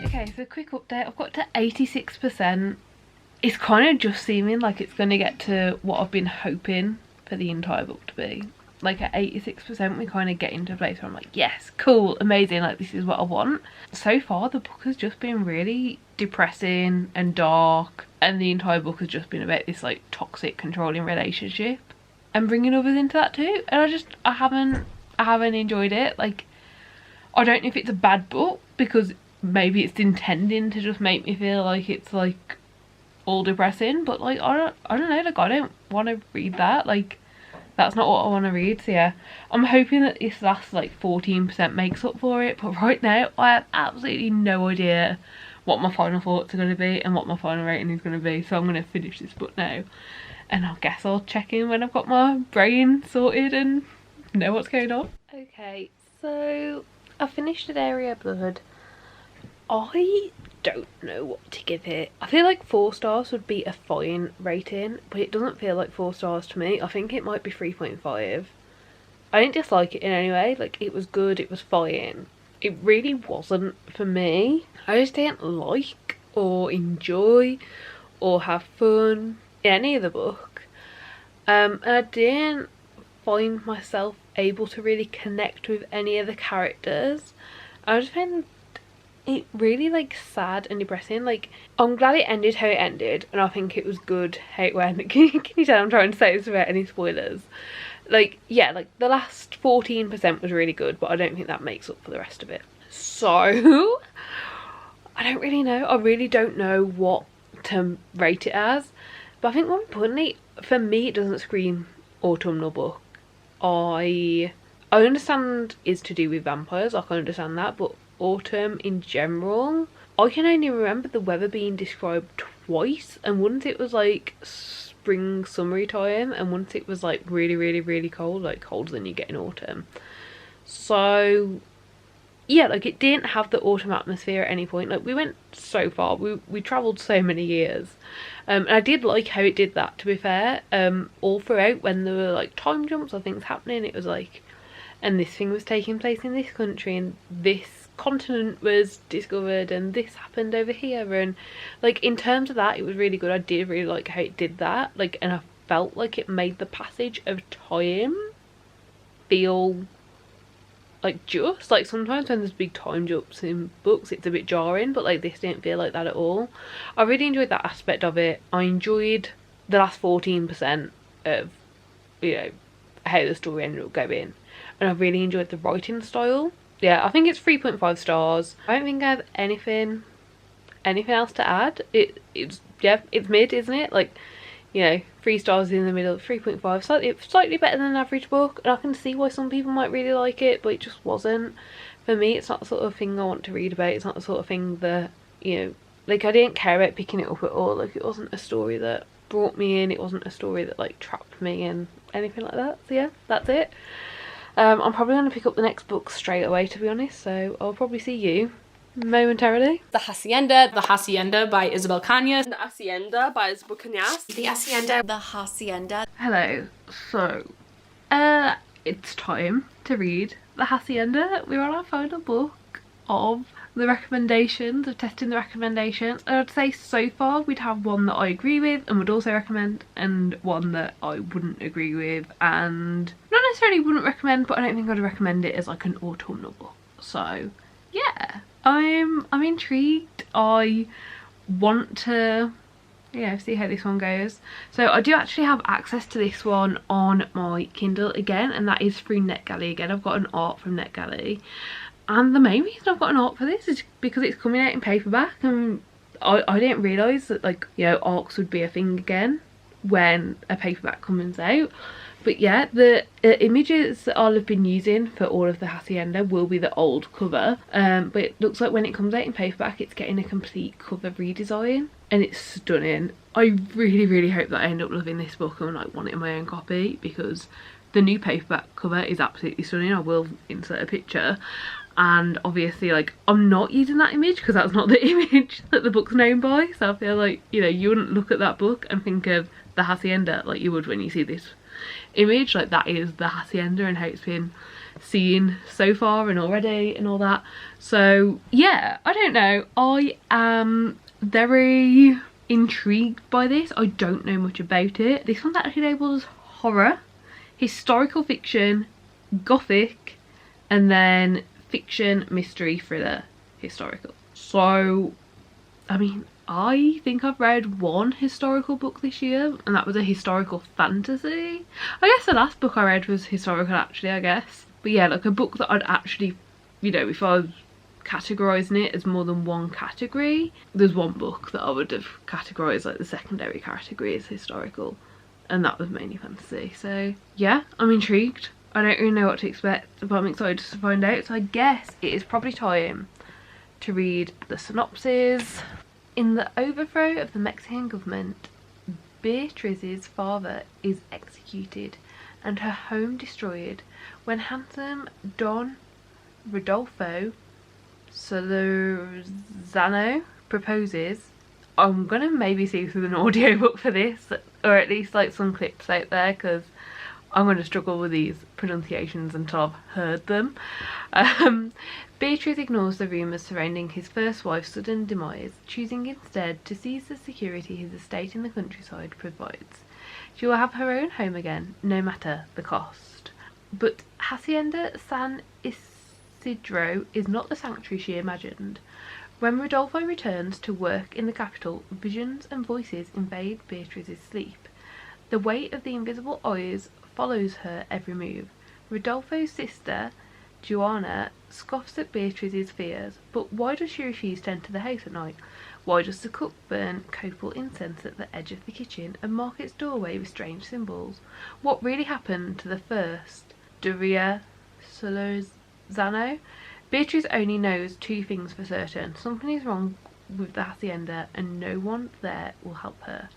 Okay, so quick update. I've got to 86%. it's kind of just seeming like it's going to get to what I've been hoping for the entire book to be. Like at 86% we kind of get into a place where I'm like, yes, cool, amazing, like this is what I want. So far the book has just been really depressing and dark, and the entire book has just been about this like toxic controlling relationship and bringing others into that too, and I haven't enjoyed it. Like, I don't know if it's a bad book because maybe it's intending to just make me feel like it's like all depressing, but like I don't know, like I don't want to read that. Like, that's not what I want to read. So yeah, I'm hoping that this last like 14% makes up for it, but right now I have absolutely no idea what my final thoughts are going to be and what my final rating is going to be. So I'm going to finish this book now, and I guess I'll check in when I've got my brain sorted and know what's going on. Okay, so I finished Dowry of Blood. I don't know what to give it. I feel like 4 stars would be a fine rating, but it doesn't feel like 4 stars to me. I think it might be 3.5. I didn't dislike it in any way. Like, it was good, it was fine. It really wasn't for me. I just didn't like or enjoy or have fun in any of the book. And I didn't find myself able to really connect with any of the characters. I just found it really like sad and depressing. Like, I'm glad it ended how it ended, and I think it was good how it went. Can you tell I'm trying to say this without any spoilers? Like, yeah, like the last 14% was really good, but I don't think that makes up for the rest of it. So I don't really know. I really don't know what to rate it as, but I think more importantly for me, it doesn't scream autumnal book. I understand it's to do with vampires, I can understand that, but autumn in general, I can only remember the weather being described twice, and once it was like spring summery time, and once it was like really really really cold, like colder than you get in autumn. So yeah, like it didn't have the autumn atmosphere at any point. Like, we went so far, we travelled so many years, and I did like how it did that, to be fair. All throughout, when there were like time jumps or things happening, it was like, and this thing was taking place in this country, and this continent was discovered, and this happened over here, and like in terms of that it was really good. I did really like how it did that, like, and I felt like it made the passage of time feel like just like, sometimes when there's big time jumps in books it's a bit jarring, but like this didn't feel like that at all. I really enjoyed that aspect of it. I enjoyed the last 14% of, you know, how the story ended up going, and I really enjoyed the writing style. Yeah, I think it's 3.5 stars. I don't think I have anything else to add. It's yeah, it's mid, isn't it? Like, you know, 3 stars in the middle, 3.5, slightly better than an average book, and I can see why some people might really like it, but it just wasn't for me. It's not the sort of thing I want to read about. It's not the sort of thing that, you know, like, I didn't care about picking it up at all. Like, it wasn't a story that brought me in, it wasn't a story that like trapped me in, anything like that. So yeah, that's it. I'm probably going to pick up the next book straight away, to be honest, so I'll probably see you momentarily. The Hacienda by Isabel Cañas. The Hacienda by Isabel Cañas. The Hacienda. Hello. So it's time to read The Hacienda. We're on our final book of the recommendations, of testing the recommendations, and I'd say so far we'd have one that I agree with and would also recommend, and one that I wouldn't agree with and not necessarily wouldn't recommend, but I don't think I'd recommend it as like an autumnal book. So yeah, I'm intrigued. I want to, yeah, see how this one goes. So I do actually have access to this one on my Kindle again, and that is through NetGalley again. I've got an art from NetGalley, and the main reason I've got an art for this is because it's coming out in paperback, and I didn't realise that, like, you know, ARCs would be a thing again when a paperback comes out. But yeah, the images that I'll have been using for all of the Hacienda will be the old cover, but it looks like when it comes out in paperback it's getting a complete cover redesign, and it's stunning. I really really hope that I end up loving this book and like want it in my own copy, because the new paperback cover is absolutely stunning. I will insert a picture, and obviously like I'm not using that image because that's not the image that the book's known by, so I feel like, you know, you wouldn't look at that book and think of the Hacienda like you would when you see this image. Like, that is the Hacienda and how it's been seen so far and already and all that. So yeah, I don't know, I am very intrigued by this. I don't know much about it. This one's actually labelled as horror, historical fiction, gothic, and then fiction, mystery, thriller, historical. So, I mean, I think I've read one historical book this year, and that was a historical fantasy. I guess the last book I read was historical actually, I guess. But yeah, like a book that I'd actually, you know, if I was categorising it as more than one category, there's one book that I would have categorised like the secondary category as historical, and that was mainly fantasy. So yeah, I'm intrigued. I don't really know what to expect, but I'm excited to find out. So I guess it is probably time to read the synopsis. In the overthrow of the Mexican government, Beatrice's father is executed and her home destroyed when handsome Don Rodolfo Solorzano proposes. I'm gonna maybe see if there's an audiobook for this, or at least like some clips out there, because I'm going to struggle with these pronunciations until I've heard them. Beatrice ignores the rumours surrounding his first wife's sudden demise, choosing instead to seize the security his estate in the countryside provides. She will have her own home again, no matter the cost. But Hacienda San Isidro is not the sanctuary she imagined. When Rodolfo returns to work in the capital, visions and voices invade Beatrice's sleep. The weight of the invisible eyes follows her every move. Rodolfo's sister, Joanna, scoffs at Beatrice's fears, but why does she refuse to enter the house at night? Why does the cook burn copal incense at the edge of the kitchen and mark its doorway with strange symbols? What really happened to the first, Dowry Solorzano? Beatrice only knows two things for certain. Something is wrong with the hacienda and no one there will help her.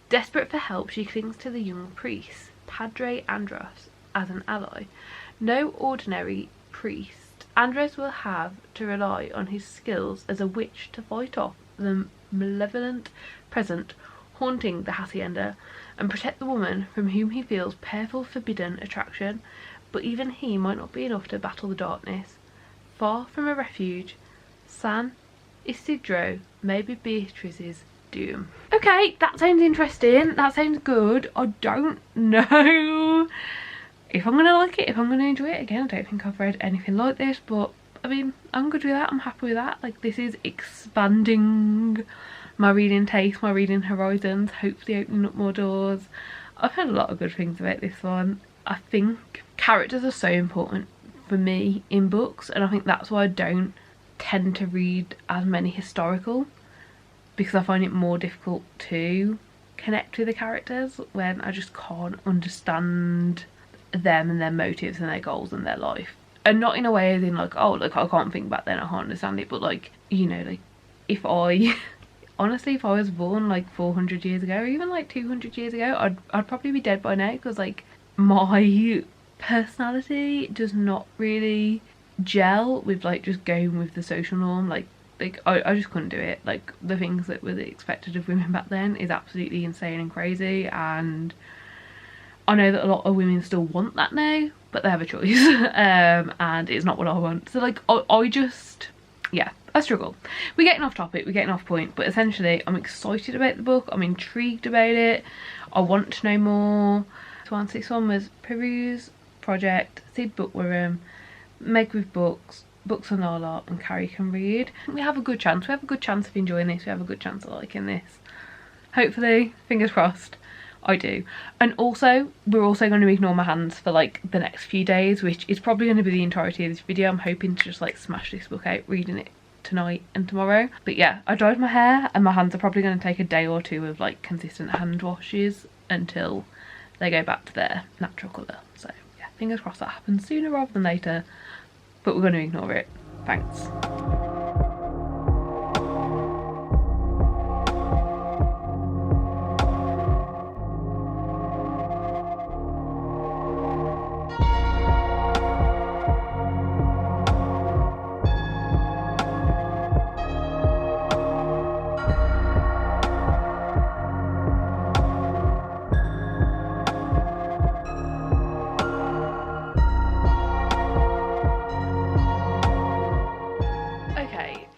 Desperate for help, she clings to the young priest, Padre Andros, as an ally. No ordinary priest. Andros will have to rely on his skills as a witch to fight off the malevolent presence haunting the hacienda and protect the woman from whom he feels powerful forbidden attraction. But even he might not be enough to battle the darkness. Far from a refuge, San Isidro may be Beatrice's doom. Okay, that sounds interesting. That sounds good. I don't know if I'm gonna like it, if I'm gonna enjoy it. Again, I don't think I've read anything like this, but I mean, I'm good with that. I'm happy with that. Like, this is expanding my reading taste, my reading horizons, hopefully opening up more doors. I've heard a lot of good things about this one. I think characters are so important for me in books, and I think that's why I don't tend to read as many historical, because I find it more difficult to connect with the characters when I just can't understand them and their motives and their goals and their life. And not in a way as in like, oh, like I can't think back then, I can't understand it, but like, you know, like if I honestly, if I was born like 400 years ago or even like 200 years ago, I'd probably be dead by now, because like my personality does not really gel with like just going with the social norm. Like I just couldn't do it. Like, the things that were expected of women back then is absolutely insane and crazy, and I know that a lot of women still want that now, but they have a choice. And it's not what I want. So like I just, yeah, I struggle. We're getting off topic, we're getting off point, but essentially I'm excited about the book, I'm intrigued about it, I want to know more. This one was Peru's Project, Sid Bookworm, Meg with Books, Books and Lala, and Carrie Can Read. We have a good chance. We have a good chance of enjoying this. We have a good chance of liking this. Hopefully, fingers crossed, I do. And also, we're also going to ignore my hands for like the next few days, which is probably going to be the entirety of this video. I'm hoping to just like smash this book out, reading it tonight and tomorrow. But yeah, I dyed my hair and my hands are probably going to take a day or two of like consistent hand washes until they go back to their natural colour. So yeah, fingers crossed that happens sooner rather than later, but we're going to ignore it. Thanks.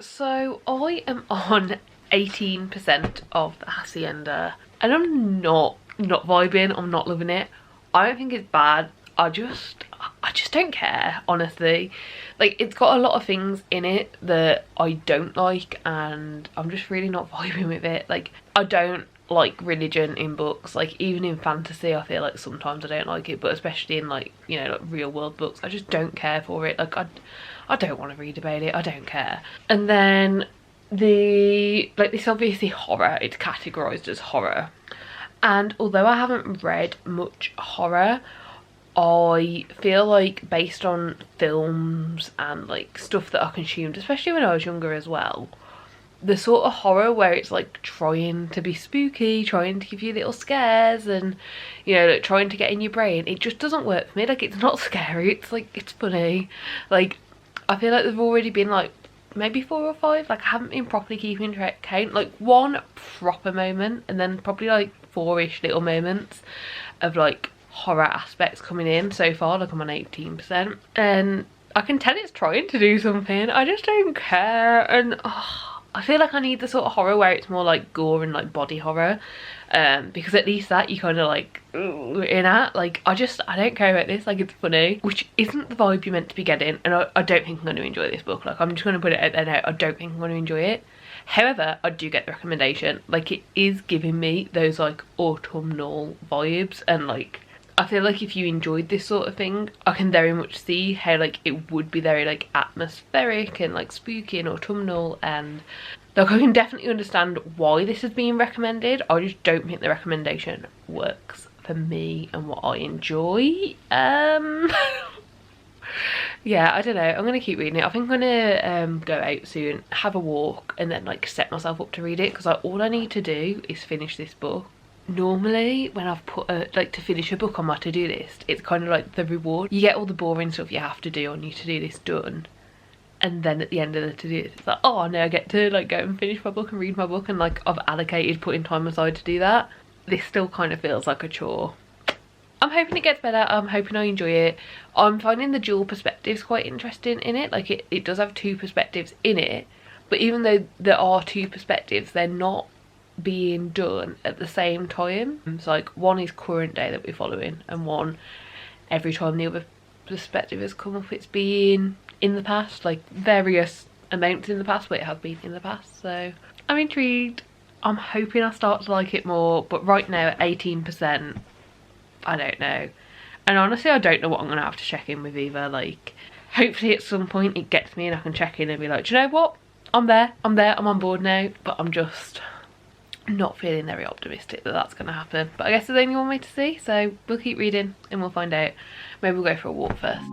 So I am on 18% of the Hacienda, and I'm not vibing. I'm not loving it. I don't think it's bad. I just don't care, honestly. Like, it's got a lot of things in it that I don't like, and I'm just really not vibing with it. Like, I don't like religion in books. Like, even in fantasy, I feel like sometimes I don't like it, but especially in, like, you know, like real world books, I just don't care for it. Like, I don't want to read about it. I don't care. And then this obviously horror, it's categorized as horror, and although I haven't read much horror, I feel like based on films and like stuff that I consumed, especially when I was younger as well, the sort of horror where it's like trying to be spooky, trying to give you little scares, and you know, like trying to get in your brain, it just doesn't work for me. Like, it's not scary, it's like, it's funny. Like, I feel like there've already been like maybe 4 or 5, like I haven't been properly keeping count, like one proper moment and then probably like 4-ish little moments of like horror aspects coming in so far. Like, I'm on 18% and I can tell it's trying to do something. I just don't care, and I feel like I need the sort of horror where it's more like gore and like body horror, because at least that you kind of like in at. Like, I don't care about this. Like, it's funny, which isn't the vibe you're meant to be getting, and I don't think I'm going to enjoy this book. Like, I'm just going to put it out there now, I don't think I'm going to enjoy it. However, I do get the recommendation. Like, it is giving me those like autumnal vibes, and like I feel like if you enjoyed this sort of thing, I can very much see how like it would be very like atmospheric and like spooky and autumnal, and like I can definitely understand why this is being recommended. I just don't think the recommendation works for me and what I enjoy. Yeah, I don't know. I'm gonna keep reading it. I think I'm gonna go out soon, have a walk, and then like set myself up to read it, because all I need to do is finish this book. Normally when I've put like to finish a book on my to-do list, it's kind of like the reward. You get all the boring stuff you have to do on your to-do list done, and then at the end of the to-do list it's like, oh, now I get to like go and finish my book and read my book, and like I've allocated putting time aside to do that. This still kind of feels like a chore. I'm hoping it gets better. I'm hoping I enjoy it. I'm finding the dual perspectives quite interesting in it. Like, it does have 2 perspectives in it, but even though there are 2 perspectives, they're not being done at the same time. It's like one is current day that we're following, and one, every time the other perspective has come up, it's been in the past, like various amounts in the past, but it has been in the past. So I'm intrigued. I'm hoping I start to like it more, but right now at 18%, I don't know. And honestly, I don't know what I'm gonna have to check in with either. Like, hopefully at some point it gets me and I can check in and be like, do you know what, I'm there, I'm on board now. But I'm just not feeling very optimistic that that's gonna happen. But I guess there's only one way to see, so we'll keep reading and we'll find out. Maybe we'll go for a walk first.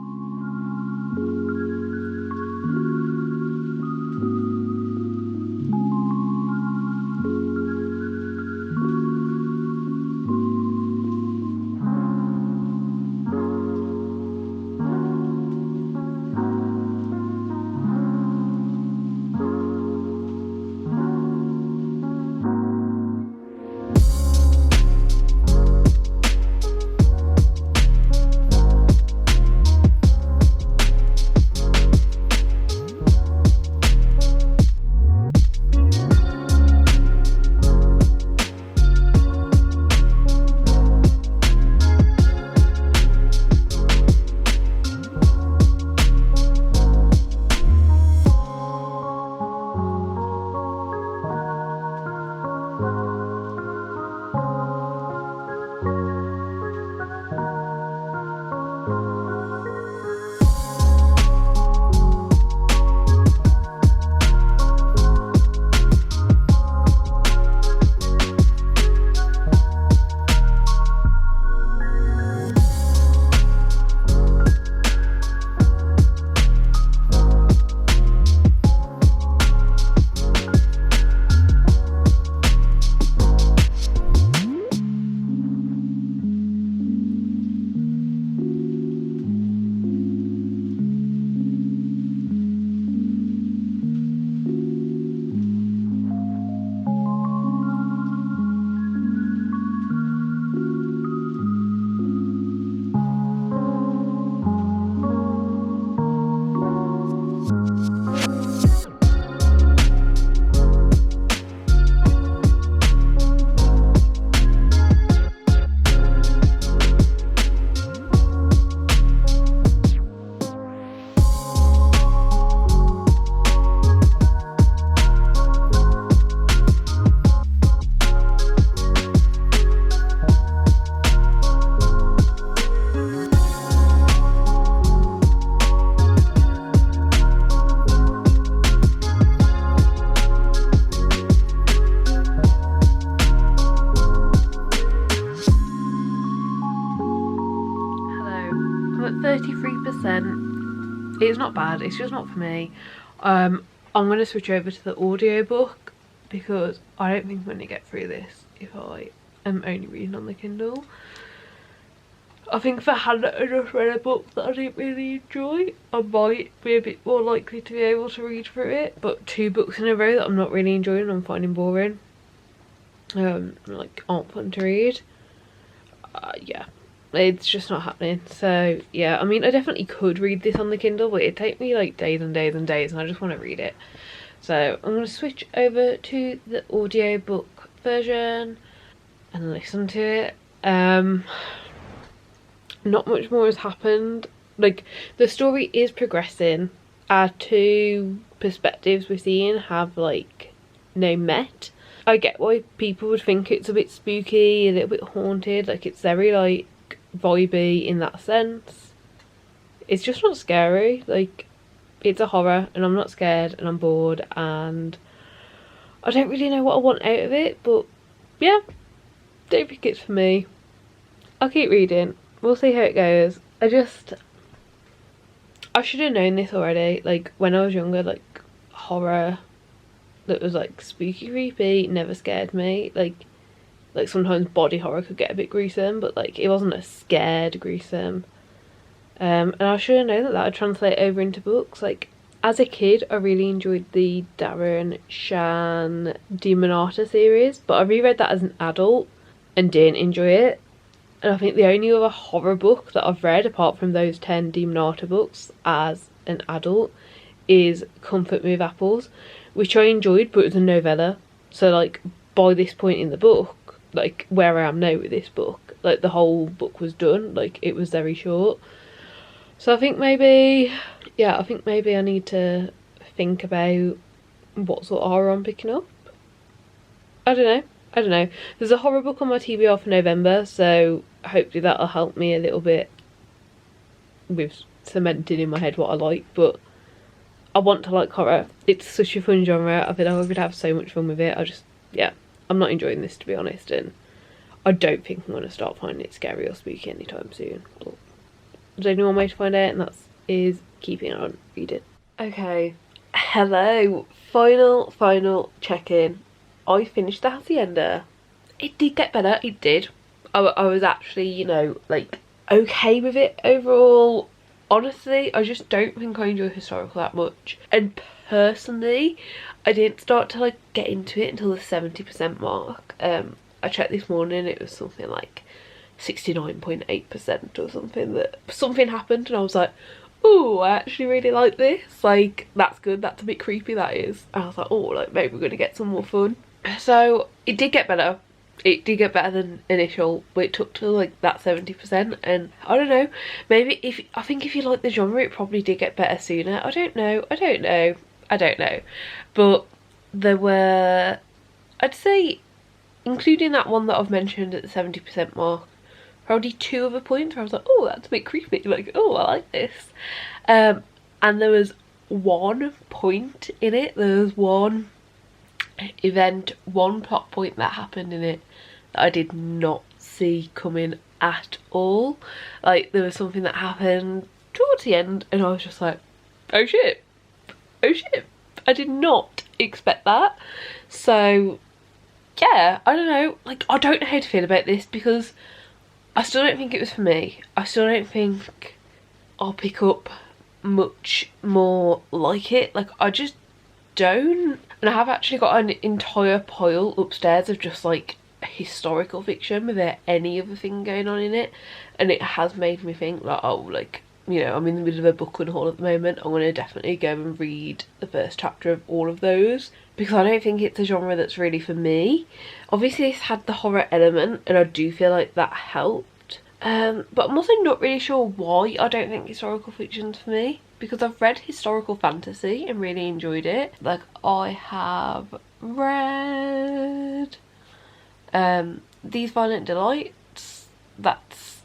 100%. It's not bad, it's just not for me. I'm going to switch over to the audiobook because I don't think I'm going to get through this if I am only reading on the Kindle. I think if I hadn't just read a book that I didn't really enjoy, I might be a bit more likely to be able to read through it. But 2 books in a row that I'm not really enjoying, I'm finding boring. Like aren't fun to read. Yeah, it's just not happening. So yeah, I mean I definitely could read this on the Kindle, but it'd take me like days and days and days, and I just want to read it. So I'm going to switch over to the audiobook version and listen to it. Not much more has happened. Like, the story is progressing. Our 2 perspectives we're seeing have like no met. I get why people would think it's a bit spooky, a little bit haunted, like it's very like vibey in that sense. It's just not scary. Like, it's a horror and I'm not scared and I'm bored and I don't really know what I want out of it, but yeah, don't think it's for me. I'll keep reading. We'll see how it goes. I should have known this already. Like, when I was younger, like, horror that was like spooky, creepy never scared me. Like sometimes body horror could get a bit gruesome, but like it wasn't a scared gruesome. And I should have known that would translate over into books. Like, as a kid I really enjoyed the Darren Shan Demonata series, but I reread that as an adult and didn't enjoy it. And I think the only other horror book that I've read, apart from those 10 Demonata books as an adult, is Comfort Move Apples, which I enjoyed, but it was a novella. So like, by this point in the book, like where I am now with this book, like the whole book was done, like it was very short. So I think maybe, yeah, I need to think about what sort of horror I'm picking up. I don't know. There's a horror book on my TBR for November, so hopefully that'll help me a little bit with cementing in my head what I like, but I want to like horror. It's such a fun genre. I feel like I could have so much fun with it. I'm not enjoying this, to be honest, and I don't think I'm going to start finding it scary or spooky anytime soon. But there's only one way to find out, and that is keeping on reading. Okay, hello, final check-in. I finished the Hacienda. It did get better, it did. I was actually, you know, like, okay with it overall. Honestly, I just don't think I enjoy historical that much. And personally, I didn't start to like get into it until the 70% mark. I checked this morning, it was something like 69.8% or something. That something happened and I was like, oh, I actually really like this. Like, that's good, that's a bit creepy, that is. And I was like, oh, like maybe we're gonna get some more fun. So it did get better. It did get better than initial, but it took to like that 70%, and I don't know, maybe I think if you like the genre it probably did get better sooner. I don't know, but there were, I'd say, including that one that I've mentioned at the 70% mark, probably 2 other points where I was like, oh, that's a bit creepy, like, oh, I like this. And there was 1 point in it, there was 1 event, 1 plot point that happened in it that I did not see coming at all. Like, there was something that happened towards the end and I was just like, oh shit, I did not expect that. So yeah, I don't know, like, I don't know how to feel about this because I still don't think it was for me. I still don't think I'll pick up much more like it. Like, I just don't. And I have actually got an entire pile upstairs of just like historical fiction without any other thing going on in it, and it has made me think like, oh, like, you know, I'm in the middle of a book haul at the moment, I'm going to definitely go and read the first chapter of all of those because I don't think it's a genre that's really for me. Obviously this had the horror element and I do feel like that helped, but I'm also not really sure why I don't think historical fiction's for me, because I've read historical fantasy and really enjoyed it. Like, I have read These Violent Delights, that's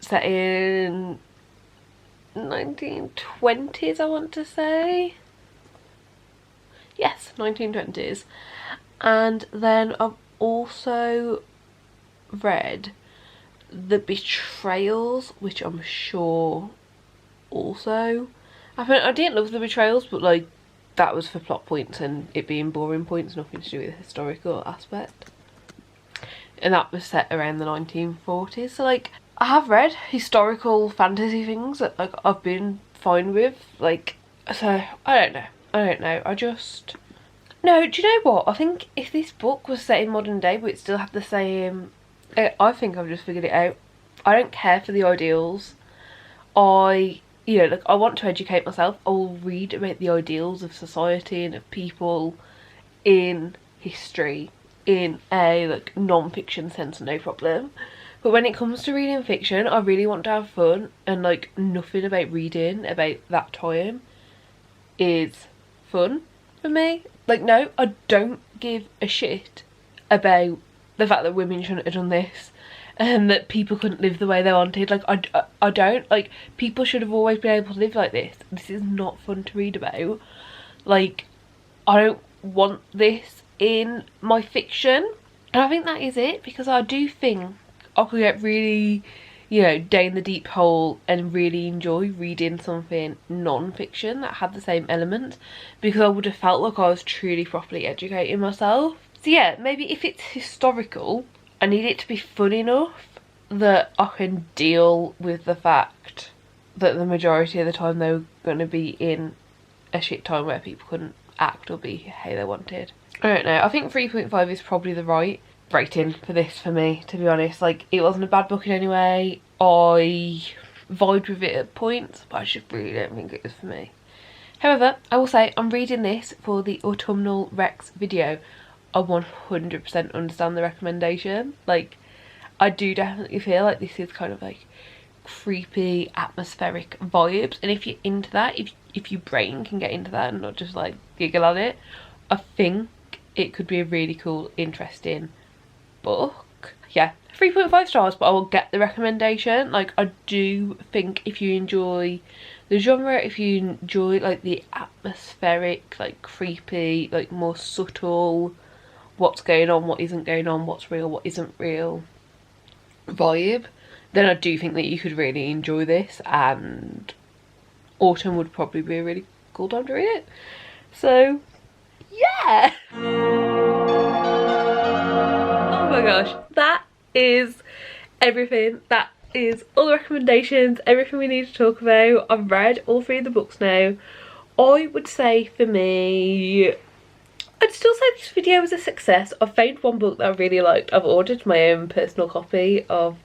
set in 1920s, I want to say. Yes, 1920s. And then I've also read The Betrayals, which I'm sure also happened. I didn't love the betrayals, but like that was for plot points and it being boring points, nothing to do with the historical aspect. And that was set around the 1940s. So like I have read historical fantasy things that like I've been fine with. Like, so I don't know. I just... No, do you know what? I think if this book was set in modern day but it still had the same... I think I've just figured it out. I don't care for the ideals. You know, like I want to educate myself. I will read about the ideals of society and of people in history in a like non-fiction sense, no problem. But when it comes to reading fiction, I really want to have fun, and like nothing about reading about that time is fun for me. Like, no, I don't give a shit about the fact that women shouldn't have done this and that people couldn't live the way they wanted. Like, I don't. Like, people should have always been able to live like this. This is not fun to read about. Like, I don't want this in my fiction. And I think that is it, because I do think I could get really, you know, down the deep hole and really enjoy reading something non-fiction that had the same elements, because I would have felt like I was truly properly educating myself. So yeah, maybe if it's historical, I need it to be fun enough that I can deal with the fact that the majority of the time they were going to be in a shit time where people couldn't act or be how they wanted. I don't know, I think 3.5 is probably the right rating for this for me, to be honest. Like, it wasn't a bad book in any way. I vibed with it at points, but I just really don't think it was for me. However, I will say I'm reading this for the Autumnal Rex video. I 100% understand the recommendation. Like, I do definitely feel like this is kind of like creepy, atmospheric vibes, and if you're into that, if your brain can get into that and not just like giggle at it, I think it could be a really cool, interesting book. Yeah, 3.5 stars, but I will get the recommendation. Like, I do think if you enjoy the genre, if you enjoy like the atmospheric, like creepy, like more subtle, what's going on, what isn't going on, what's real, what isn't real vibe, then I do think that you could really enjoy this, and autumn would probably be a really cool time to read it. So yeah. Oh my gosh, that is everything. That is all the recommendations, everything we need to talk about. I've read all 3 of the books now. I would say for me, I'd still say this video was a success. I've found one book that I really liked. I've ordered my own personal copy of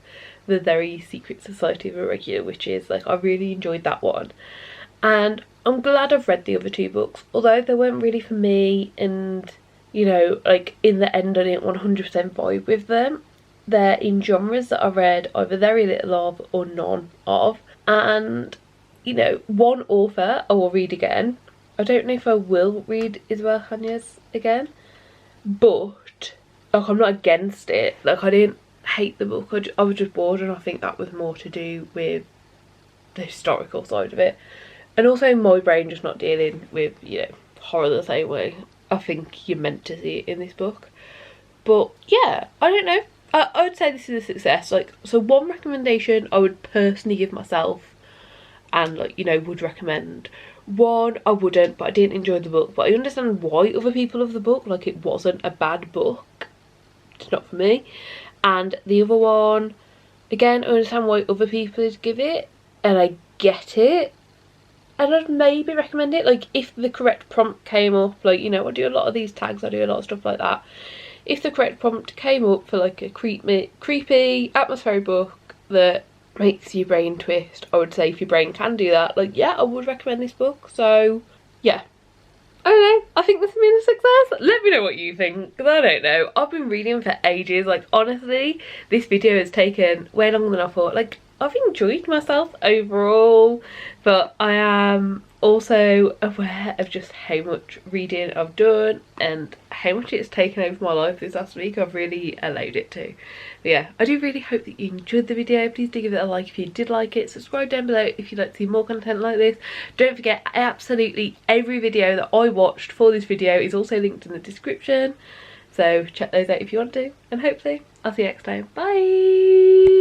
The Very Secret Society of Irregular Witches. Like, I really enjoyed that one. And I'm glad I've read the other 2 books, although they weren't really for me, and, you know, like, in the end I didn't 100% vibe with them. They're in genres that I read either very little of or none of. And, you know, one author I will read again. I don't know if I will read Isabel Canya's again, but like, I'm not against it. Like, I didn't hate the book, I was just bored, and I think that was more to do with the historical side of it, and also my brain just not dealing with, you know, horror the same way I think you're meant to see it in this book. But yeah, I don't know, I would say this is a success. Like, so one recommendation I would personally give myself, and like, you know, would recommend. One I wouldn't, but I didn't enjoy the book, but I understand why other people love the book. Like, it wasn't a bad book, it's not for me. And the other one, again, I understand why other people would give it, and I get it, and I'd maybe recommend it. Like, if the correct prompt came up, like, you know, I do a lot of these tags, I do a lot of stuff like that. If the correct prompt came up for like a creepy atmospheric book that makes your brain twist, I would say if your brain can do that, like, yeah, I would recommend this book. So yeah, I don't know, I think this has been a success. Let me know what you think, because I don't know, I've been reading for ages. Like, honestly, this video has taken way longer than I thought. Like, I've enjoyed myself overall, but I am also aware of just how much reading I've done and how much it's taken over my life this last week. I've really allowed it to. But yeah, I do really hope that you enjoyed the video. Please do give it a like if you did like it. Subscribe down below if you'd like to see more content like this. Don't forget, absolutely every video that I watched for this video is also linked in the description, so check those out if you want to, and hopefully I'll see you next time. Bye.